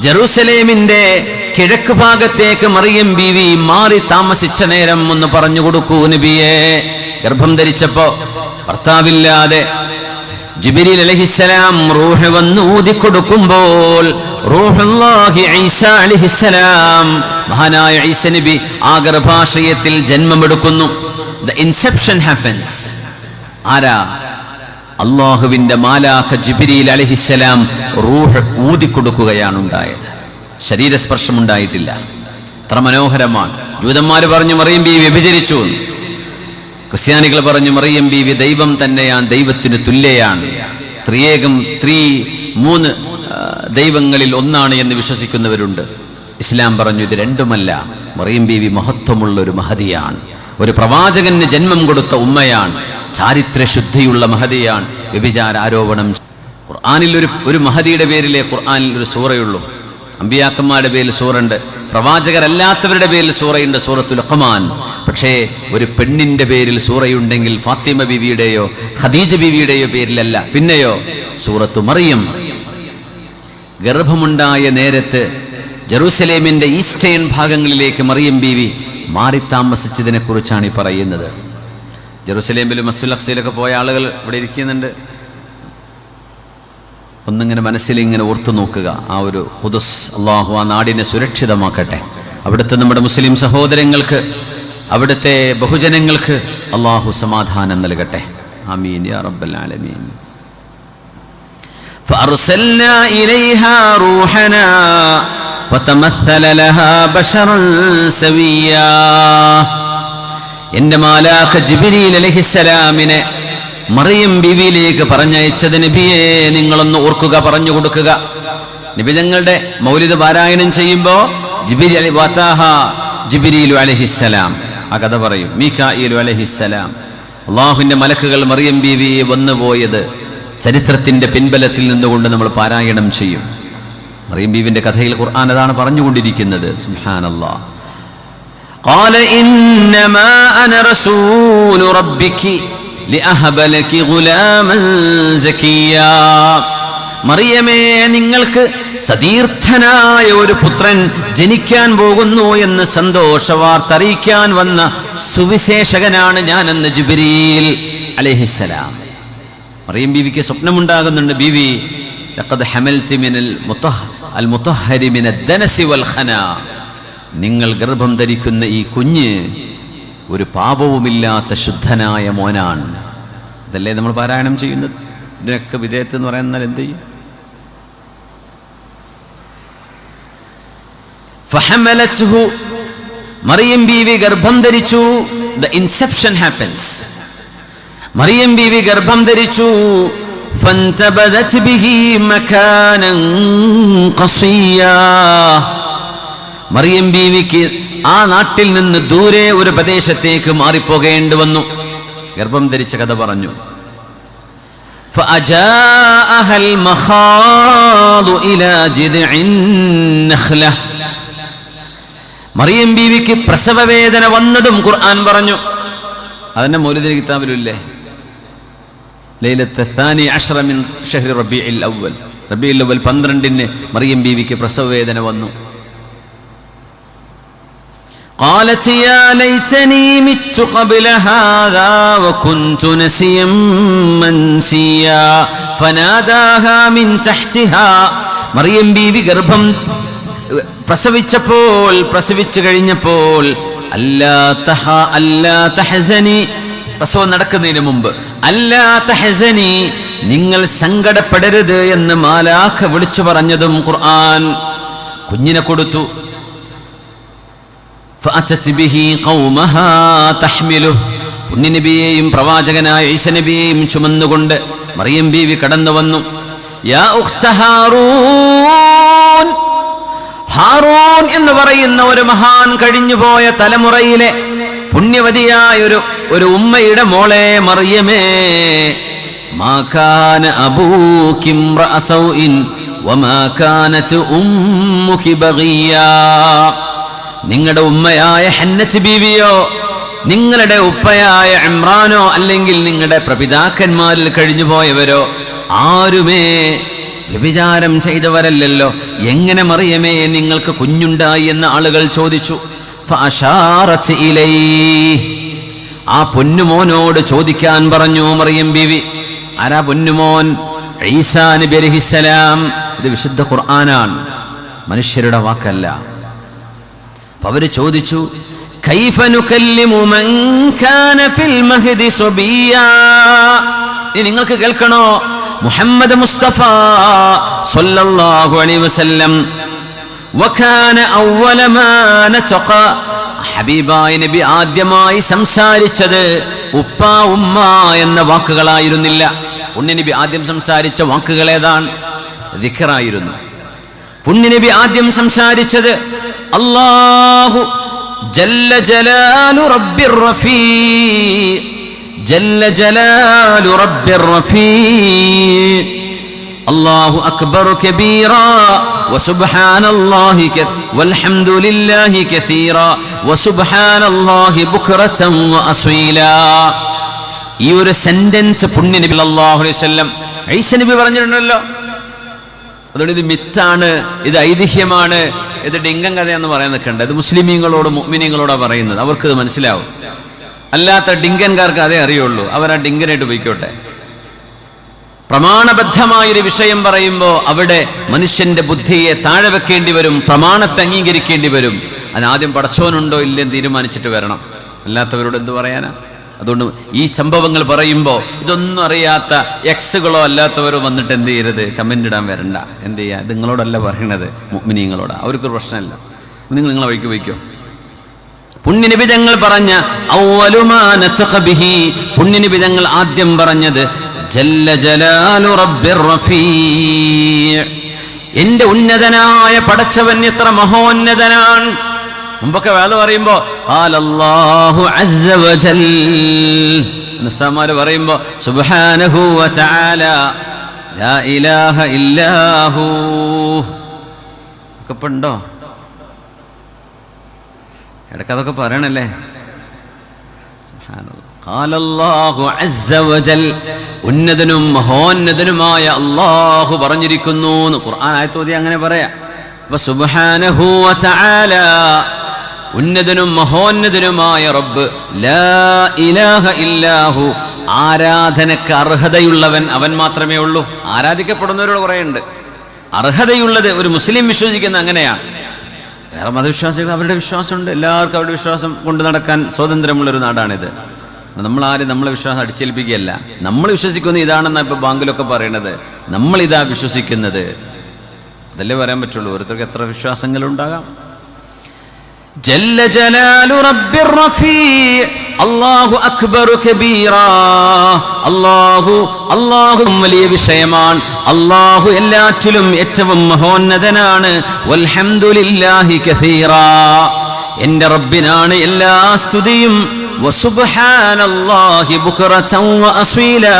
ജെറൂസലേമിന്റെ കിഴക്ക് ഭാഗത്തേക്ക് മറിയം ബീവി മാറി താമസിച്ച നേരം ഒന്ന് പറഞ്ഞു കൊടുക്കൂ നബിയെ. ഗർഭം ധരിച്ചപ്പോ ഭർത്താവില്ലാതെ ജിബ്രീൽ അലൈഹിസ്സലാം റൂഹ് വന്ന് ഊതിക്കൊടുക്കുമ്പോൾ റൂഹുല്ലാഹി ഈസ അലൈഹിസ്സലാം, മഹാനായ ഈസ നബി ആ ഗർഭാശയത്തിൽ ജന്മമെടുക്കുന്നു. The inception happens. ആരാ? അള്ളാഹുവിന്റെ മാലാഖ ജിബ്രീൽ അലൈഹിസ്സലാം റൂഹ് ഊതിക്കൊടുക്കുകയാണ് ഉണ്ടായത്. ശരീരസ്പർശം ഉണ്ടായിട്ടില്ല. എത്ര മനോഹരമാണ്. ജൂതന്മാർ പറഞ്ഞു മറിയം ബീവി വ്യഭിചരിച്ചു. ക്രിസ്ത്യാനികൾ പറഞ്ഞു മറിയം ബീവി ദൈവം തന്നെയാണ്, ദൈവത്തിന് തുല്യയാണ്, ത്രിയേകം, മൂന്ന് ദൈവങ്ങളിൽ ഒന്നാണ് എന്ന് വിശ്വസിക്കുന്നവരുണ്ട്. ഇസ്ലാം പറഞ്ഞു ഇത് രണ്ടുമല്ല, മറിയം ബീവി മഹത്വമുള്ള ഒരു മഹദിയാണ്, ഒരു പ്രവാചകന് ജന്മം കൊടുത്ത ഉമ്മയാണ്, ചാരിത്രശുദ്ധിയുള്ള മഹദിയാണ്. വ്യഭിചാര ആരോപണം ഖുർആനിൽ ഒരു മഹദിയുടെ പേരിലെ ഖുർആനിൽ ഒരു സൂറയുള്ളൂ. അമ്പിയാക്കന്മാരുടെ പേരിൽ സൂറുണ്ട്, പ്രവാചകരല്ലാത്തവരുടെ പേരിൽ സൂറയുണ്ട്, സൂറത്തുൽ ലുഖ്മാൻ. പക്ഷേ ഒരു പെണ്ണിന്റെ പേരിൽ സൂറയുണ്ടെങ്കിൽ ഫാത്തിമ ബീവിയുടെയോ ഖദീജ ബീവിയുടെയോ പേരിലല്ല. പിന്നെയോ സൂറത്തു മറിയം. ഗർഭമുണ്ടായ നേരത്ത് ജെറൂസലേമിന്റെ ഈസ്റ്റേൺ ഭാഗങ്ങളിലേക്ക് മറിയം ബീവി മാറി താമസിച്ചതിനെ കുറിച്ചാണ് ഈ പറയുന്നത്. ജെറൂസലേമിലും മസ്ജിദുൽ അഖ്സയിലൊക്കെ പോയ ആളുകൾ ഇവിടെ ഇരിക്കുന്നുണ്ട്. ഒന്നിങ്ങനെ മനസ്സിലിങ്ങനെ ഓർത്തു നോക്കുക. ആ ഒരു ഖുദ്സ്, അള്ളാഹു ആ നാടിനെ സുരക്ഷിതമാക്കട്ടെ. അവിടുത്തെ നമ്മുടെ മുസ്ലിം സഹോദരങ്ങൾക്ക്, അവിടുത്തെ ബഹുജനങ്ങൾക്ക് അള്ളാഹു സമാധാനം നൽകട്ടെ. ആമീൻ യാ റബ്ബൽ ആലമീൻ. فأرسلنا إليها روحنا وتمثل لها بشرا سويا. എൻ്റെ മാലാഖ ജിബ്രീൽ അലൈഹിസ്സലാമിനെ മറിയം ബീവിയിലേക്ക് പറഞ്ഞയച്ചത് നബിയെ നിങ്ങളൊന്ന് ഓർക്കുക, പറഞ്ഞു കൊടുക്കുക. നബി തങ്ങളുടെ മൗലിദ് പാരായണം ചെയ്യുമ്പോൾ ജിബ്രീലു അലൈഹിസ്സലാം ആ കഥ പറയും. മീകാഈലു അലൈഹിസ്സലാം, അള്ളാഹുവിൻ്റെ മലക്കുകൾ മറിയം ബീവിയെ വന്നുപോയത് ചരിത്രത്തിന്റെ പിൻബലത്തിൽ നിന്നുകൊണ്ട് നമ്മൾ പാരായണം ചെയ്യും. മറിയം ബീവിന്റെ കഥയിൽ ഖുർആൻ അതാണ് പറഞ്ഞുകൊണ്ടിരിക്കുന്നത്. സുബ്ഹാനല്ലാഹ്. ഖാല ഇന്നമാ അന റസൂലു റബ്ബികി ലിഅഹബ ലകി ഗുലാമൻ സകിയാ. മറിയമേ, നിങ്ങൾക്ക് സതീർത്ഥനായ ഒരു പുത്രൻ ജനിക്കാൻ പോകുന്നു എന്ന് സന്തോഷവാർത്ത അറിയിക്കാൻ വന്ന സുവിശേഷകനാണ് ഞാനെന്ന് ജിബ്രീൽ അലൈഹിസ്സലാം. മറിയം ബീവിക്ക് സ്വപ്നമുണ്ടാകുന്നുണ്ട്. ബീവി ലഖദ് ഹമൽതി മിനൽ മുതഹ്ഹരി മിനദ് ദനസി വൽ ഖനാ. നിങ്ങൾ ഗർഭം ധരിക്കുന്ന ഈ കുഞ്ഞ് ഒരു പാപവുമില്ലാത്ത ശുദ്ധനായ മോനാണ്. ഇതല്ലേ നമ്മൾ പാരായണം ചെയ്യുന്നത്. ഇതിനൊക്കെ വിധേയത്ത് എന്ന് പറയുന്നാൽ എന്ത് ചെയ്യും? ഫഹമലത്ഹു, മറിയം ബീവി ഗർഭം ധരിച്ചു. The inception happens. മറിയം ബീവി ഗർഭം ധരിച്ചു. ഫന്തബദത് ബിഹി മകാനൻ ഖസിയാ. മറിയം ബീവിക്ക് ആ നാട്ടിൽ നിന്ന് ദൂരെ ഒരു പ്രദേശത്തേക്ക് മാറിപ്പോകേണ്ടി വന്നു. ഗർഭം ധരിച്ച കഥ പറഞ്ഞു. فأجاءها المخاض إلى جذع النخلة. മറിയം ബീവിക്ക് പ്രസവ വേദന വന്നതും ഖുർആൻ പറഞ്ഞു. അതിന്റെ മൗലിദ് കിതാബിലില്ലേ, ലൈലത്തുൽ സാനി അശ്റ മിൻ ഷഹ്രി റബീഉൽ അവ്വൽ. റബീഉൽ അവ്വൽ 12 മറിയം ബീവിക്ക് പ്രസവ വേദന വന്നു. قالت يا ليتني مت قبل هذا وكنت نسيا منسيا فناداها من تحتها. മറിയം ബീവി ഗർഭം പ്രസവിച്ചു കഴിഞ്ഞപ്പോൾ അല്ലാ തഹസനി, പ്രസവം നടക്കുന്നതിന് മുമ്പ് അല്ലാ തഹസനി, നിങ്ങൾ സങ്കടപ്പെടരുത് എന്ന് മാലാഖ വിളിച്ചു പറഞ്ഞതും ഖുർആൻ. കുഞ്ഞിനെ കൊടുത്തു. فأتت به قومها تحمله. പുണ്യനബിയെയും പ്രവാചകനായ ഈസ നബിയെയും ചുമന്നുകൊണ്ട് മറിയം ബീവി കടന്നു വന്നു. യാ ഉഖ്ത ഹാറൂൻ. ഹാറൂൻ എന്ന് പറയുന്ന ഒരു മഹാൻ കഴിഞ്ഞുപോയ തലമുറയിലെ പുണ്യവതിയായ ഒരു ഉമ്മയുടെ മോളെ മറിയമേ, മാ കാന അബൂകി ഇംറഅ സൗഇൻ വമാ കാനത് ഉമ്മുകി ബഗിയാ. നിങ്ങളുടെ ഉമ്മയായ ഹന്നത്ത് ബീവിയോ നിങ്ങളുടെ ഉപ്പയായ ഇമ്രാനോ അല്ലെങ്കിൽ നിങ്ങളുടെ പ്രപിതാക്കന്മാരിൽ കഴിഞ്ഞുപോയവരോ ആരുമേ വ്യഭിചാരം ചെയ്തവരല്ലല്ലോ. എങ്ങനെ മറിയമേ നിങ്ങൾക്ക് കുഞ്ഞുണ്ടായി എന്ന് ആളുകൾ ചോദിച്ചു. ഫഅശാറത് ഇലൈഹി, ആ പൊന്നുമോനോട് ചോദിക്കാൻ പറഞ്ഞു മറിയം ബീവി. ആരാ പൊന്നുമോൻ? ഈസാ നബി അലൈഹിസ്സലാം. ഇത് വിശുദ്ധ ഖുർആനാണ്, മനുഷ്യരുടെ വാക്കല്ല. അവര് ചോദിച്ചു, കൈഫ നുകല്ലിമു മൻ കാന ഫിൽ മഹ്ദി സബിയാ. ഇനി നിങ്ങൾക്ക് കേൾക്കണോ, മുഹമ്മദ് മുസ്തഫ സല്ലല്ലാഹു അലൈഹി വസല്ലം വകാന അവ്വല മാ നതഖ, ഹബീബായ നബി ആദ്യമായി സംസാരിച്ചത് ഉപ്പ ഉമ്മ എന്ന വാക്കുകളായിരുന്നില്ല. പുണ്യനബി ആദ്യം സംസാരിച്ച വാക്കുകൾ ഏതാണ്? ദിക്റായിരുന്നു. പുണ്യനബി ആദ്യം സംസാരിച്ചത് അല്ലാഹു ജല്ല ജലാലു റബ്ബിർ റഫീഖ്, ജല്ല ജലാലു റബ്ബിർ റഫീഖ്, അല്ലാഹു അക്ബർ കബീറാ വസുബ്ഹാനല്ലാഹി വൽഹംദുലില്ലാഹി കസീറാ വസുബ്ഹാനല്ലാഹി ബുക്റതൻ വഅസീലാ. ഈ ഒരു സെന്റൻസ് പുണ്യനബി സല്ലല്ലാഹു അലൈഹി വസല്ലം ഈസ നബി പറഞ്ഞിട്ടുണ്ടല്ലോ. അതുകൊണ്ട് ഇത് മിത്താണ്, ഇത് ഐതിഹ്യമാണ്, ഇത് ഡിങ്കൻ കഥയെന്ന് പറയാൻ നിൽക്കണ്ട. ഇത് മുസ്ലിമീങ്ങളോട് മുഅ്മിനീങ്ങളോടാണ് പറയുന്നത്. അവർക്കിത് മനസ്സിലാവും. അല്ലാത്ത ഡിങ്കൻകാർക്ക് അതേ അറിയുള്ളൂ. അവർ ആ ഡിങ്കനായിട്ട് പോയിക്കോട്ടെ. പ്രമാണബദ്ധമായൊരു വിഷയം പറയുമ്പോൾ അവിടെ മനുഷ്യന്റെ ബുദ്ധിയെ താഴെ വെക്കേണ്ടി വരും, പ്രമാണത്തെ അംഗീകരിക്കേണ്ടി വരും. അതിനാദ്യം പടച്ചോനുണ്ടോ ഇല്ലെന്ന് തീരുമാനിച്ചിട്ട് വരണം. അല്ലാത്തവരോട് എന്ത് പറയാനാ? അതുകൊണ്ട് ഈ സംഭവങ്ങൾ പറയുമ്പോൾ ഇതൊന്നും അറിയാത്ത എക്സുകളോ അല്ലാത്തവരോ വന്നിട്ട് എന്ത് ചെയ്യരുത്, കമൻ്റ് ഇടാൻ വരണ്ട. എന്ത് ചെയ്യുക? ഇത് നിങ്ങളോടല്ല പറയണത്, മുഅ്മിനീങ്ങളോടാ. അവർക്കൊരു പ്രശ്നമില്ല. നിങ്ങളെ വഴിക്ക് വയ്ക്കോ. പുണ്യനിബിതങ്ങൾ പറഞ്ഞ പുണ്യനിബിതങ്ങൾ ആദ്യം പറഞ്ഞത് ജല്ല ജലാലു റബ്ബിർ റഫീ', എന്റെ ഉന്നതനായ പടച്ചവൻ എത്ര മഹോന്നതനാണ്. മുമ്പൊക്കെ വേദ പറയുമ്പോ ഖാലല്ലാഹു അസ്സ വജൽ, നസ്സമാര് പറയുമ്പോ സുബ്ഹാനഹു വ തആല ലാ ഇലാഹ ഇല്ലാഹു ഒക്കെ ഉണ്ടോ? ഇടയ്ക്കതൊക്കെ പറയണല്ലേ. സുബ്ഹാനല്ലാഹ്. ഖാലല്ലാഹു അസ്സ വജൽ, ഉന്നതനും മഹോന്നതനുമായ അല്ലാഹു പറഞ്ഞിരിക്കുന്നു എന്ന് ഖുർആൻ ആയത്തോതി അങ്ങനെ പറയാം. സുബ്ഹാനഹു വ തആല, ഉന്നതനും മഹോന്നതനുമായ റബ്ബ്, ലാ ഇലാഹ ഇല്ലാഹു, ആരാധനക്ക് അർഹതയുള്ളവൻ അവൻ മാത്രമേ ഉള്ളൂ. ആരാധിക്കപ്പെടുന്നവരോട് കുറേയുണ്ട്. അർഹതയുള്ളത് ഒരു മുസ്ലിം വിശ്വസിക്കുന്ന അങ്ങനെയാണ്. വേറെ മതവിശ്വാസികൾ അവരുടെ വിശ്വാസമുണ്ട്. എല്ലാവർക്കും അവരുടെ വിശ്വാസം കൊണ്ട് നടക്കാൻ സ്വാതന്ത്ര്യമുള്ളൊരു നാടാണിത്. നമ്മളാരും നമ്മളെ വിശ്വാസം അടിച്ചേൽപ്പിക്കുകയല്ല. നമ്മൾ വിശ്വസിക്കുന്നത് ഇതാണെന്നാണ് ഇപ്പോൾ ബാങ്കിലൊക്കെ പറയണത്. നമ്മളിതാ വിശ്വസിക്കുന്നത്, അതല്ലേ പറയാൻ പറ്റുള്ളൂ. ഓരോരുത്തർക്ക് എത്ര വിശ്വാസങ്ങളുണ്ടാകാം. ജല്ല ജലാലു റബ്ബിർ റഫീ', അല്ലാഹു അക്ബറു കബീറാ, അല്ലാഹു വലിയ വിഷയമാണ്. അല്ലാഹു എല്ലാറ്റിലും ഏറ്റവും മഹോന്നതനാണ്. വൽഹംദുലില്ലാഹി കസീറാ, എൻ്റെ റബ്ബിനാണ് എല്ലാ സ്തുതിയും. വസുബ്ഹാനല്ലാഹി ബുക്റതൻ വഅസീലാ,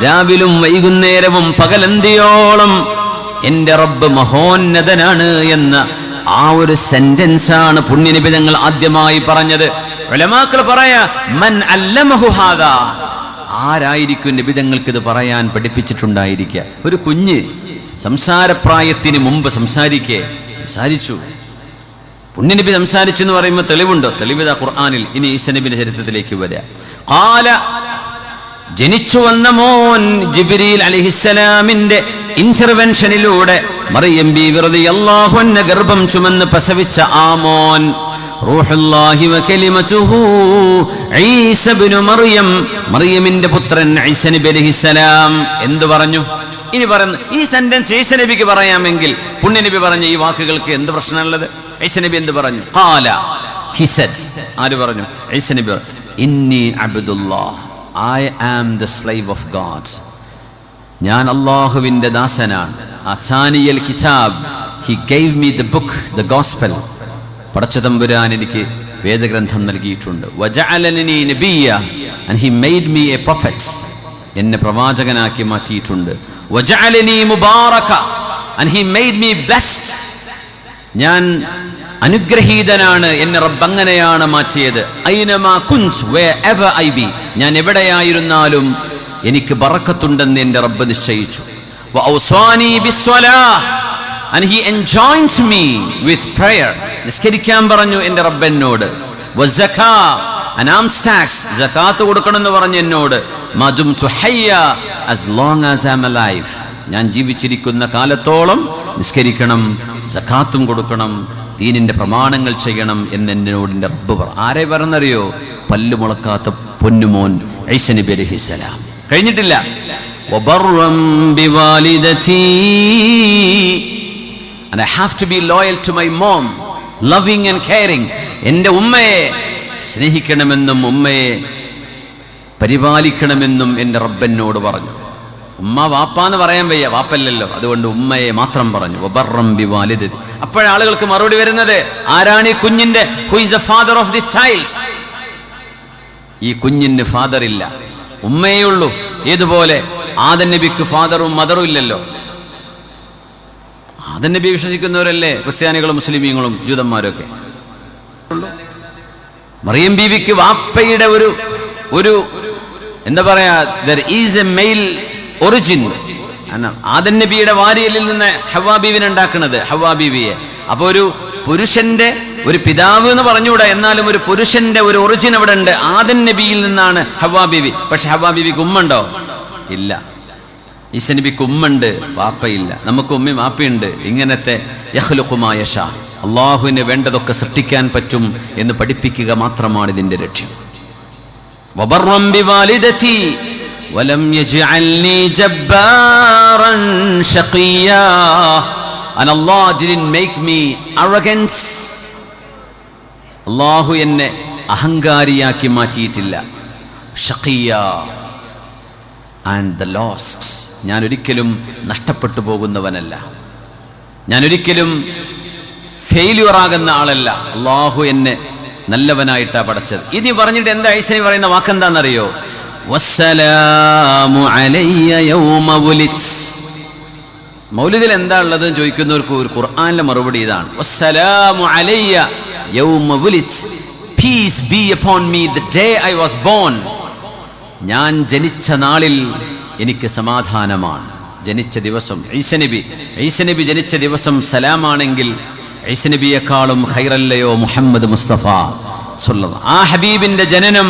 രാവിലും വൈകുന്നേരവും പകലന്തിയോളം എൻ്റെ റബ്ബ് മഹോന്നതനാണ് എന്ന ആ ഒരു സെന്റൻസാണ് പുണ്യനിബിതങ്ങൾ ആദ്യമായി പറഞ്ഞത്. ഉലമാക്കൾ പറയാ മൻ അല്ലമഹു ഹാദാ, ആരായിരിക്കും നിബിതങ്ങൾക്ക് ഇത് പറയാൻ പഠിപ്പിച്ചിട്ടുണ്ടായിരിക്കുക? ഒരു കുഞ്ഞ് സംസാരപ്രായത്തിന് മുമ്പ് സംസാരിച്ചു. പുണ്യനബി സംസാരിച്ചു എന്ന് പറയുമ്പോൾ തെളിവുണ്ടോ? തെളിവിത ഖുർആനിൽ. ഇനി ഈസ നബിയുടെ ചരിത്രത്തിലേക്ക് വരാം. ഖാല, ജനിച്ചു വന്ന മോൻ ജിബ്രീൽ അലൈഹിസ്സലാമിന്റെ ഇന്റർവെൻഷനിലൂടെ മറിയം ബീവി റളിയല്ലാഹു അൻഹ ഗർഭം ചുമന്ന് പ്രസവിച്ച ആ മോൻ റൂഹുല്ലാഹി വ കലിമതുഹു ഈസ ഇബ്നു മറിയം, മറിയമിന്റെ പുത്രൻ ഈസ നബി അലൈഹിസ്സലാം എന്തു പറഞ്ഞു? ഇനി പറയുന്നു ഈ സെന്റൻസ് ഈസ നബിക്ക് പറയാമെങ്കിൽ പുണ്യനബി പറഞ്ഞ ഈ വാക്കുകൾക്ക് എന്ത് പ്രശ്നമുള്ളത്? ഈസ നബി എന്ത് പറഞ്ഞു? ഖാല, ഹി സെഡ്, ആര് പറഞ്ഞു? ഈസ നബി പറഞ്ഞു, ഇന്നി Abdullah, I am the slave of God. ഞാൻ അല്ലാഹുവിൻ്റെ ദാസനാണ്. അതാനിയൽ കിതാബ്, he gave me the book, the gospel. പടച്ചതമ്പുരാൻ എനിക്ക് വേദഗ്രന്ഥം നൽകിയിട്ടുണ്ട്. വജഅലനി നബിയ്യ, and he made me a prophet, എന്നെ പ്രവാചകനാക്കി മാറ്റിയിട്ടുണ്ട്. വജഅലനി മുബാറക, and he made me blessed, ഞാൻ അനുഗ്രഹീതനാണ്, എന്നെ റബ്ബ് അങ്ങനെയാണ് മാറ്റിയത്. ഐനമാ കുൻത്, wherever I be, ഞാൻ എവിടെയായിരുന്നാലും എനിക്ക് ബറക്കത്തുണ്ടെന്ന് എൻ്റെ റബ്ബ് നിശ്ചയിച്ചു. വഔസാനി ബിസ്സലാഹ്, and he enjoins me with prayer, നിസ്കരിക്കാൻ പറഞ്ഞു എൻ്റെ റബ്ബ് എന്നോട്. വസകാ, and alms tax, സകാത്ത് കൊടുക്കണമെന്ന് പറഞ്ഞു എന്നോട്. മദുംതു ഹയ്യ, as long as I am alive, ഞാൻ ജീവിച്ചിരിക്കുന്ന കാലത്തോളം നിസ്കരിക്കണം, സകാത്തും കൊടുക്കണം, ദീനിന്റെ പ്രമാണങ്ങൾ ചെയ്യണം എന്ന് എന്നോട് എൻ്റെ റബ്ബ് പറഞ്ഞു. ആരെ പറഞ്ഞറിയോ? പല്ലു മുളക്കാത്ത പൊന്നുമോൻ ഈസ നബി അലൈഹിസ്സലാം. കഴിഞ്ഞിട്ടില്ല. വബർറം ബിവാലിദതി, and I have to be loyal to my mom, loving and caring. എൻ്റെ ഉമ്മയെ സ്നേഹിക്കണമെന്നും ഉമ്മയെ പരിപാലിക്കണമെന്നും എൻ്റെ റബ്ബനോട് പറഞ്ഞു. ഉമ്മ വാപ്പാന്ന് പറയാൻ വയ്യ, വാപ്പല്ലല്ലോ, അതുകൊണ്ട് ഉമ്മയെ മാത്രം പറഞ്ഞു. വബർറം ബിവാലിദതി. അപ്പോഴാളുകൾക്ക് മറുപടി വരുന്നത്, ആരാണ് ഈ കുഞ്ഞിന്റെ, who is the father of this child? ഈ കുഞ്ഞിന് ഫാദർ ഇല്ല, ഉമ്മയേ ഉള്ളൂ. ഏതുപോലെ ആദം നബിക്ക് ഫാദറും മദറും ഇല്ലല്ലോ. ആദം നബി വിശ്വസിക്കുന്നവരല്ലേ ക്രിസ്ത്യാനികളും മുസ്ലിമീങ്ങളും ജൂതന്മാരും ഒക്കെ. മറിയം ബീവിക്ക് വാപ്പയുടെ ഒരു എന്താ പറയാ, there is a male origin. Adam നബിയുടെ വാരിയലിൽ നിന്ന് ഹവ്വാ ബീവിനെ ഉണ്ടാക്കുന്നത്, ഹവ്വാ ബീവിയെ. അപ്പൊ ഒരു പുരുഷന്റെ ഒരു പിതാവ് എന്ന് പറഞ്ഞുകൂടാ, എന്നാലും ഒരു പുരുഷന്റെ ഒരു ഒറിജിൻ അവിടെ ഉണ്ട്. ആദം നബിയിൽ നിന്നാണ് ഹവ്വാ ബീവി. പക്ഷെ ഹവ്വാ ബീവിക്ക് ഉമ്മണ്ടോ? ഇല്ല. ഈസാ നബിക്ക് ഉമ്മുണ്ട്, വാപ്പയില്ല. നമുക്ക് ഉമ്മയും വാപ്പയുണ്ട്. ഇങ്ങനത്തെ യഖ്ലുഖു മാ യശാ, അള്ളാഹുവിന് വേണ്ടതൊക്കെ സൃഷ്ടിക്കാൻ പറ്റും എന്ന് പഠിപ്പിക്കുക മാത്രമാണ് ഇതിന്റെ ലക്ഷ്യം. വബർറൻ ബിവാലിദതി വലം യജ്അൽനി ജബ്ബാറൻ ശഖിയാ. And Allah didn't make me arrogant. അള്ളാഹു എന്നെ അഹങ്കാരിയാക്കി മാറ്റിയിട്ടില്ല. ഷഖിയ ആൻഡ് ദ ലോസ്റ്റ്, ഞാൻ ഒരിക്കലും നഷ്ടപ്പെട്ടു പോകുന്നവനല്ല, ഞാൻ ഒരിക്കലും ഫെയില്യൂർ ആകുന്ന ആളല്ല. അള്ളാഹു എന്നെ നല്ലവനായിട്ടാണ് പഠിച്ചത്. ഇത് പറഞ്ഞിട്ട് എന്താ ഈസാ നബി പറയുന്ന വാക്കെന്താണെന്നറിയോ? വസ്സലാമു അലയ്യ യൗമ വുലിദ്. മൗലിദിൽ എന്താ ഉള്ളത് ചോദിക്കുന്നവർക്ക് ഒരു ഖുർആനിലെ മറുപടി ഇതാണ്: വസ്സലാമു അലയ്യ യൗമ വുലിദ്, peace be upon me the day I was born. ഞാൻ ജനിച്ച നാളിൽ എനിക്ക് സമാധാനമാണ്. ജനിച്ച ദിവസം ഈസാ നബി ജനിച്ച ദിവസം സലാമാണെങ്കിൽ ഈസാ നബിയെക്കാളും ഖൈറല്ലയോ മുഹമ്മദ് മുസ്തഫ സ്വല്ലല്ലാഹു. ആ ഹബീബിന്റെ ജനനം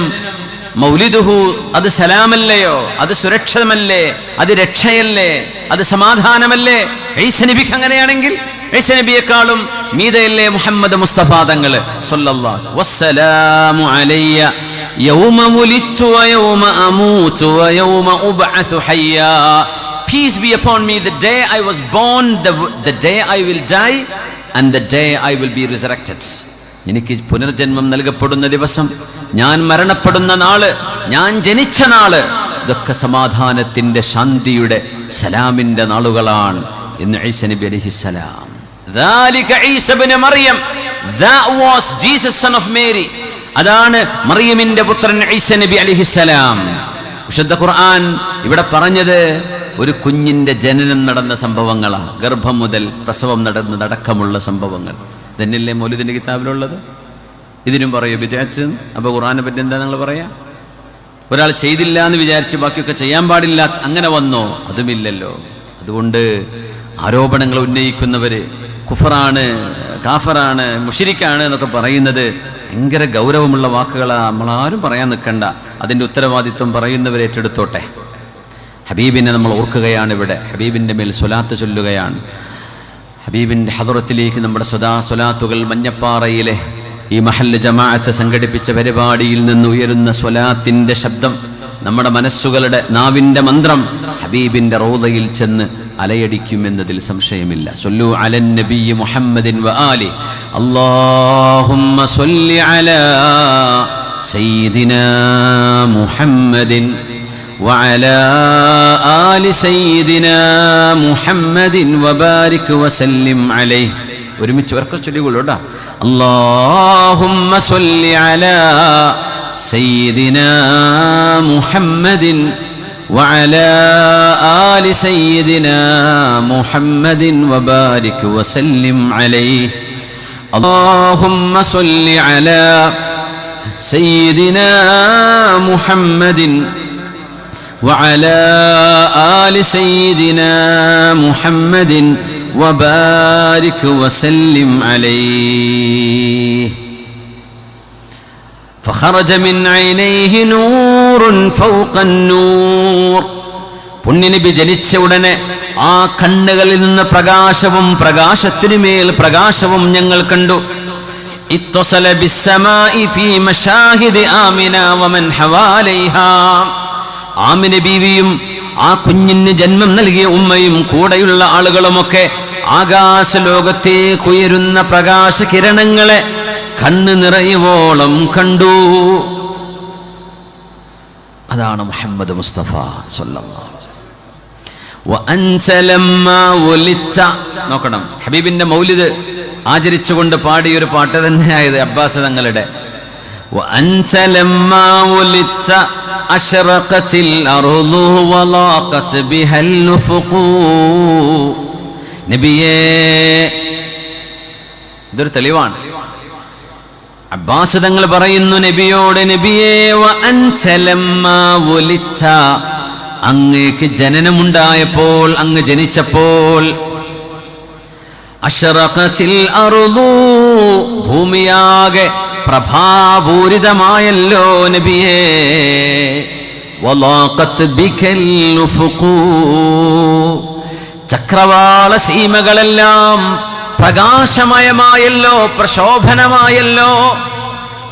മൗലിദുഹു, അത് സലാമല്ലയോ? അത് സുരക്ഷിതമല്ലേ? അത് രക്ഷയല്ലേ? അത് സമാധാനമല്ലേ? ഈസാ നബിക്ക് അങ്ങനെയാണെങ്കിൽ ഈസാ നബിയെക്കാളും മീതയല്ലേ മുഹമ്മദ് മുസ്തഫ തങ്ങൾ സ്വല്ലല്ലാഹു അലൈഹി വസല്ലം. വസ്സലാമു അലയ്യ യൗമ വുലിദ്തു വയൗമ അമൂതു വയൗമ ഉബ്അസു ഹയ്യാ. Peace be upon me the day I was born, the day I will die, and the day I will be resurrected. എനിക്ക് പുനർജന്മം നൽകപ്പെടുന്ന ദിവസം, ഞാൻ മരണപ്പെടുന്ന നാള്, ഞാൻ ജനിച്ച നാള്, ഇതൊക്കെ സമാധാനത്തിന്റെ, ശാന്തിയുടെ, സലാമിന്റെ നാളുകളാണ് എന്ന് ഈസാ നബി അലൈഹിസ്സലാം. ذلك عيسى ابن مريم, that was Jesus son of Mary. അതാണ് മറിയമിന്റെ പുത്രൻ ഈസാ നബി അലൈഹിസ്സലാം. വിശുദ്ധ ഖുർആൻ ഇവിടെ പറഞ്ഞത് ഒരു കുഞ്ഞിന്റെ ജനനം നടന്ന സംഭവങ്ങളാണ്. ഗർഭം മുതൽ പ്രസവം നടന്നതടക്കമുള്ള സംഭവങ്ങൾ. തന്നെയല്ലേ മൗലിദിന്റെ കിതാബിലുള്ളത്. ഇതിനും പറയൂ ബിദ്അത്ത്. അപ്പൊ ഖുർആനെ പറ്റി എന്താ നിങ്ങൾ പറയാ? ഒരാൾ ചെയ്തില്ല എന്ന് വിചാരിച്ച് ബാക്കിയൊക്കെ ചെയ്യാൻ പാടില്ല, അങ്ങനെ വന്നോ? അതുമില്ലല്ലോ. അതുകൊണ്ട് ആരോപണങ്ങൾ ഉന്നയിക്കുന്നവര് കുഫറാണ്, കാഫറാണ്, മുശ്രിക്കാണ് എന്നൊക്കെ പറയുന്നത് ഭയങ്കര ഗൗരവമുള്ള വാക്കുകളാണ്. നമ്മളാരും പറയാൻ നിൽക്കണ്ട. അതിൻ്റെ ഉത്തരവാദിത്വം പറയുന്നവരെ ഏറ്റെടുത്തോട്ടെ. ഹബീബിനെ നമ്മൾ ഓർക്കുകയാണ് ഇവിടെ. ഹബീബിൻ്റെ മേൽ സ്വലാത്ത് ചൊല്ലുകയാണ്. ഹബീബിൻ്റെ ഹദറത്തിലേക്ക് നമ്മുടെ സ്വലാത്തുകൾ മഞ്ഞപ്പാറയിലെ ഈ മഹല്ല് ജമാഅത്ത് സംഘടിപ്പിച്ച പരിപാടിയിൽ നിന്ന് ഉയരുന്ന സ്വലാത്തിൻ്റെ ശബ്ദം, നമ്മുടെ മനസ്സുകളുടെ നാവിൻ്റെ മന്ത്രം ഹബീബിൻ്റെ റൗളയിൽ ചെന്ന് അലയടിക്കുമെന്നതിൽ സംശയമില്ല. സ്വല്ലു അലൻ നബിയ്യി മുഹമ്മദിൻ വ ആലി. അല്ലാഹുമ്മ സ്വല്ലി അലാ സയ്യിദിനാ മുഹമ്മദിൻ وعلى آل سيدنا محمد وبارك وسلم عليه. ഒരുമിച്ച് വർക്ക ചൊല്ലിക്കൊള്ളൂടാ. اللهم صل على سيدنا محمد وعلى آل سيدنا محمد وبارك وسلم عليه. اللهم صل على سيدنا محمد وعلى آل سيدنا محمد وبارك وسلم عليه. فخرج من عينيه نور فوق النور. പുണ്യനബി ജനിച്ച ഉടനെ ആ കണ്ണുകളിൽ നിന്ന് പ്രകാശവും പ്രകാശത്തിനുമേൽ പ്രകാശവും ഞങ്ങൾ കണ്ടു. ഇത്തസല ബിസ്സമാഇ ഫീ മശാഹിദി ആമിന വമൻ ഹവാലൈഹാ. ആമിന ബീവിയും ആ കുഞ്ഞിന് ജന്മം നൽകിയ ഉമ്മയും കൂടെയുള്ള ആളുകളുമൊക്കെ ആകാശലോകത്തേക്ക് ഉയരുന്ന പ്രകാശ കിരണങ്ങളെ കണ്ണ് നിറയുവോളം കണ്ടു. അതാണ് മുഹമ്മദ് മുസ്തഫ സ്വല്ലല്ലാഹു അലൈഹി വസല്ലം. വഅൻത ലമ്മാ വലിത്ത. നോക്കണം, ഹബീബിന്റെ മൗലിദ് ആചരിച്ചുകൊണ്ട് പാടിയൊരു പാട്ട് തന്നെയായത് അബ്ബാസ് തങ്ങളുടെ. وأنت لما ولدت أشرقت الأرض وضاقت بها الأفق. നബിയേ, ഇതൊരു തെളിവാണ്. അബ്ബാസ് തങ്ങൾ പറയുന്നു നബിയോട്, നബിയേ വഅൻത ലമ്മാ വുലിത്ത, അങ്ങേക്ക് ജനനമുണ്ടായപ്പോൾ, അങ്ങ് ജനിച്ചപ്പോൾ അശ്റഖത്തിൽ അർളു, ഭൂമിയാകെ പ്രഭാപൂരിതമായല്ലോ നബിയേ. വലാഖത് ബികൽ ഉഫുഖു, ചക്രവാള സീമകളെല്ലാം പ്രകാശമയമായല്ലോ, പ്രശോഭനമായല്ലോ,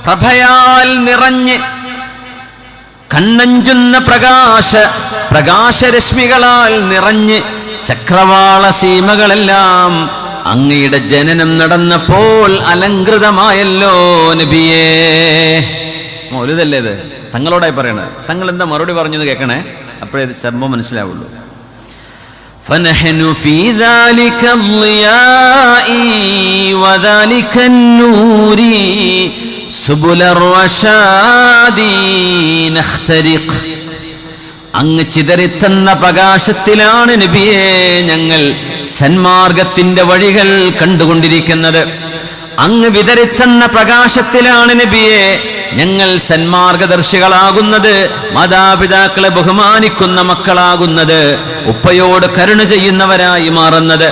പ്രഭയാൽ നിറഞ്ഞ് കണ്ണഞ്ചുന്ന പ്രകാശരശ്മികളാൽ നിറഞ്ഞ് ചക്രവാള സീമകളെല്ലാം അങ്ങയുടെ ജനനം നടന്നപ്പോൾ അലങ്കൃതമായല്ലോ നബിയേ. മൗലിദല്ലേ ഇത്? തങ്ങളോടായി പറയണത്. തങ്ങൾ എന്താ മറുപടി പറഞ്ഞു കേൾക്കണേ, അപ്പോഴേ ഇത് സംഭവം മനസ്സിലാവുള്ളൂ. فنحن في ذلك الضياء وذلك النور سبل الرشاد نخترق. അങ്ങ് ചിതറിത്തന്ന പ്രകാശത്തിലാണ് നബിയെ ഞങ്ങൾ സന്മാർഗത്തിന്റെ വഴികൾ കണ്ടുകൊണ്ടിരിക്കുന്നത്. അങ്ങ് വിതറിത്തന്ന പ്രകാശത്തിലാണ് നബിയെ ഞങ്ങൾ സന്മാർഗദർശികളാകുന്നത്, മാതാപിതാക്കളെ ബഹുമാനിക്കുന്ന മക്കളാകുന്നത്, ഉപ്പയോട് കരുണ ചെയ്യുന്നവരായി മാറുന്നത്.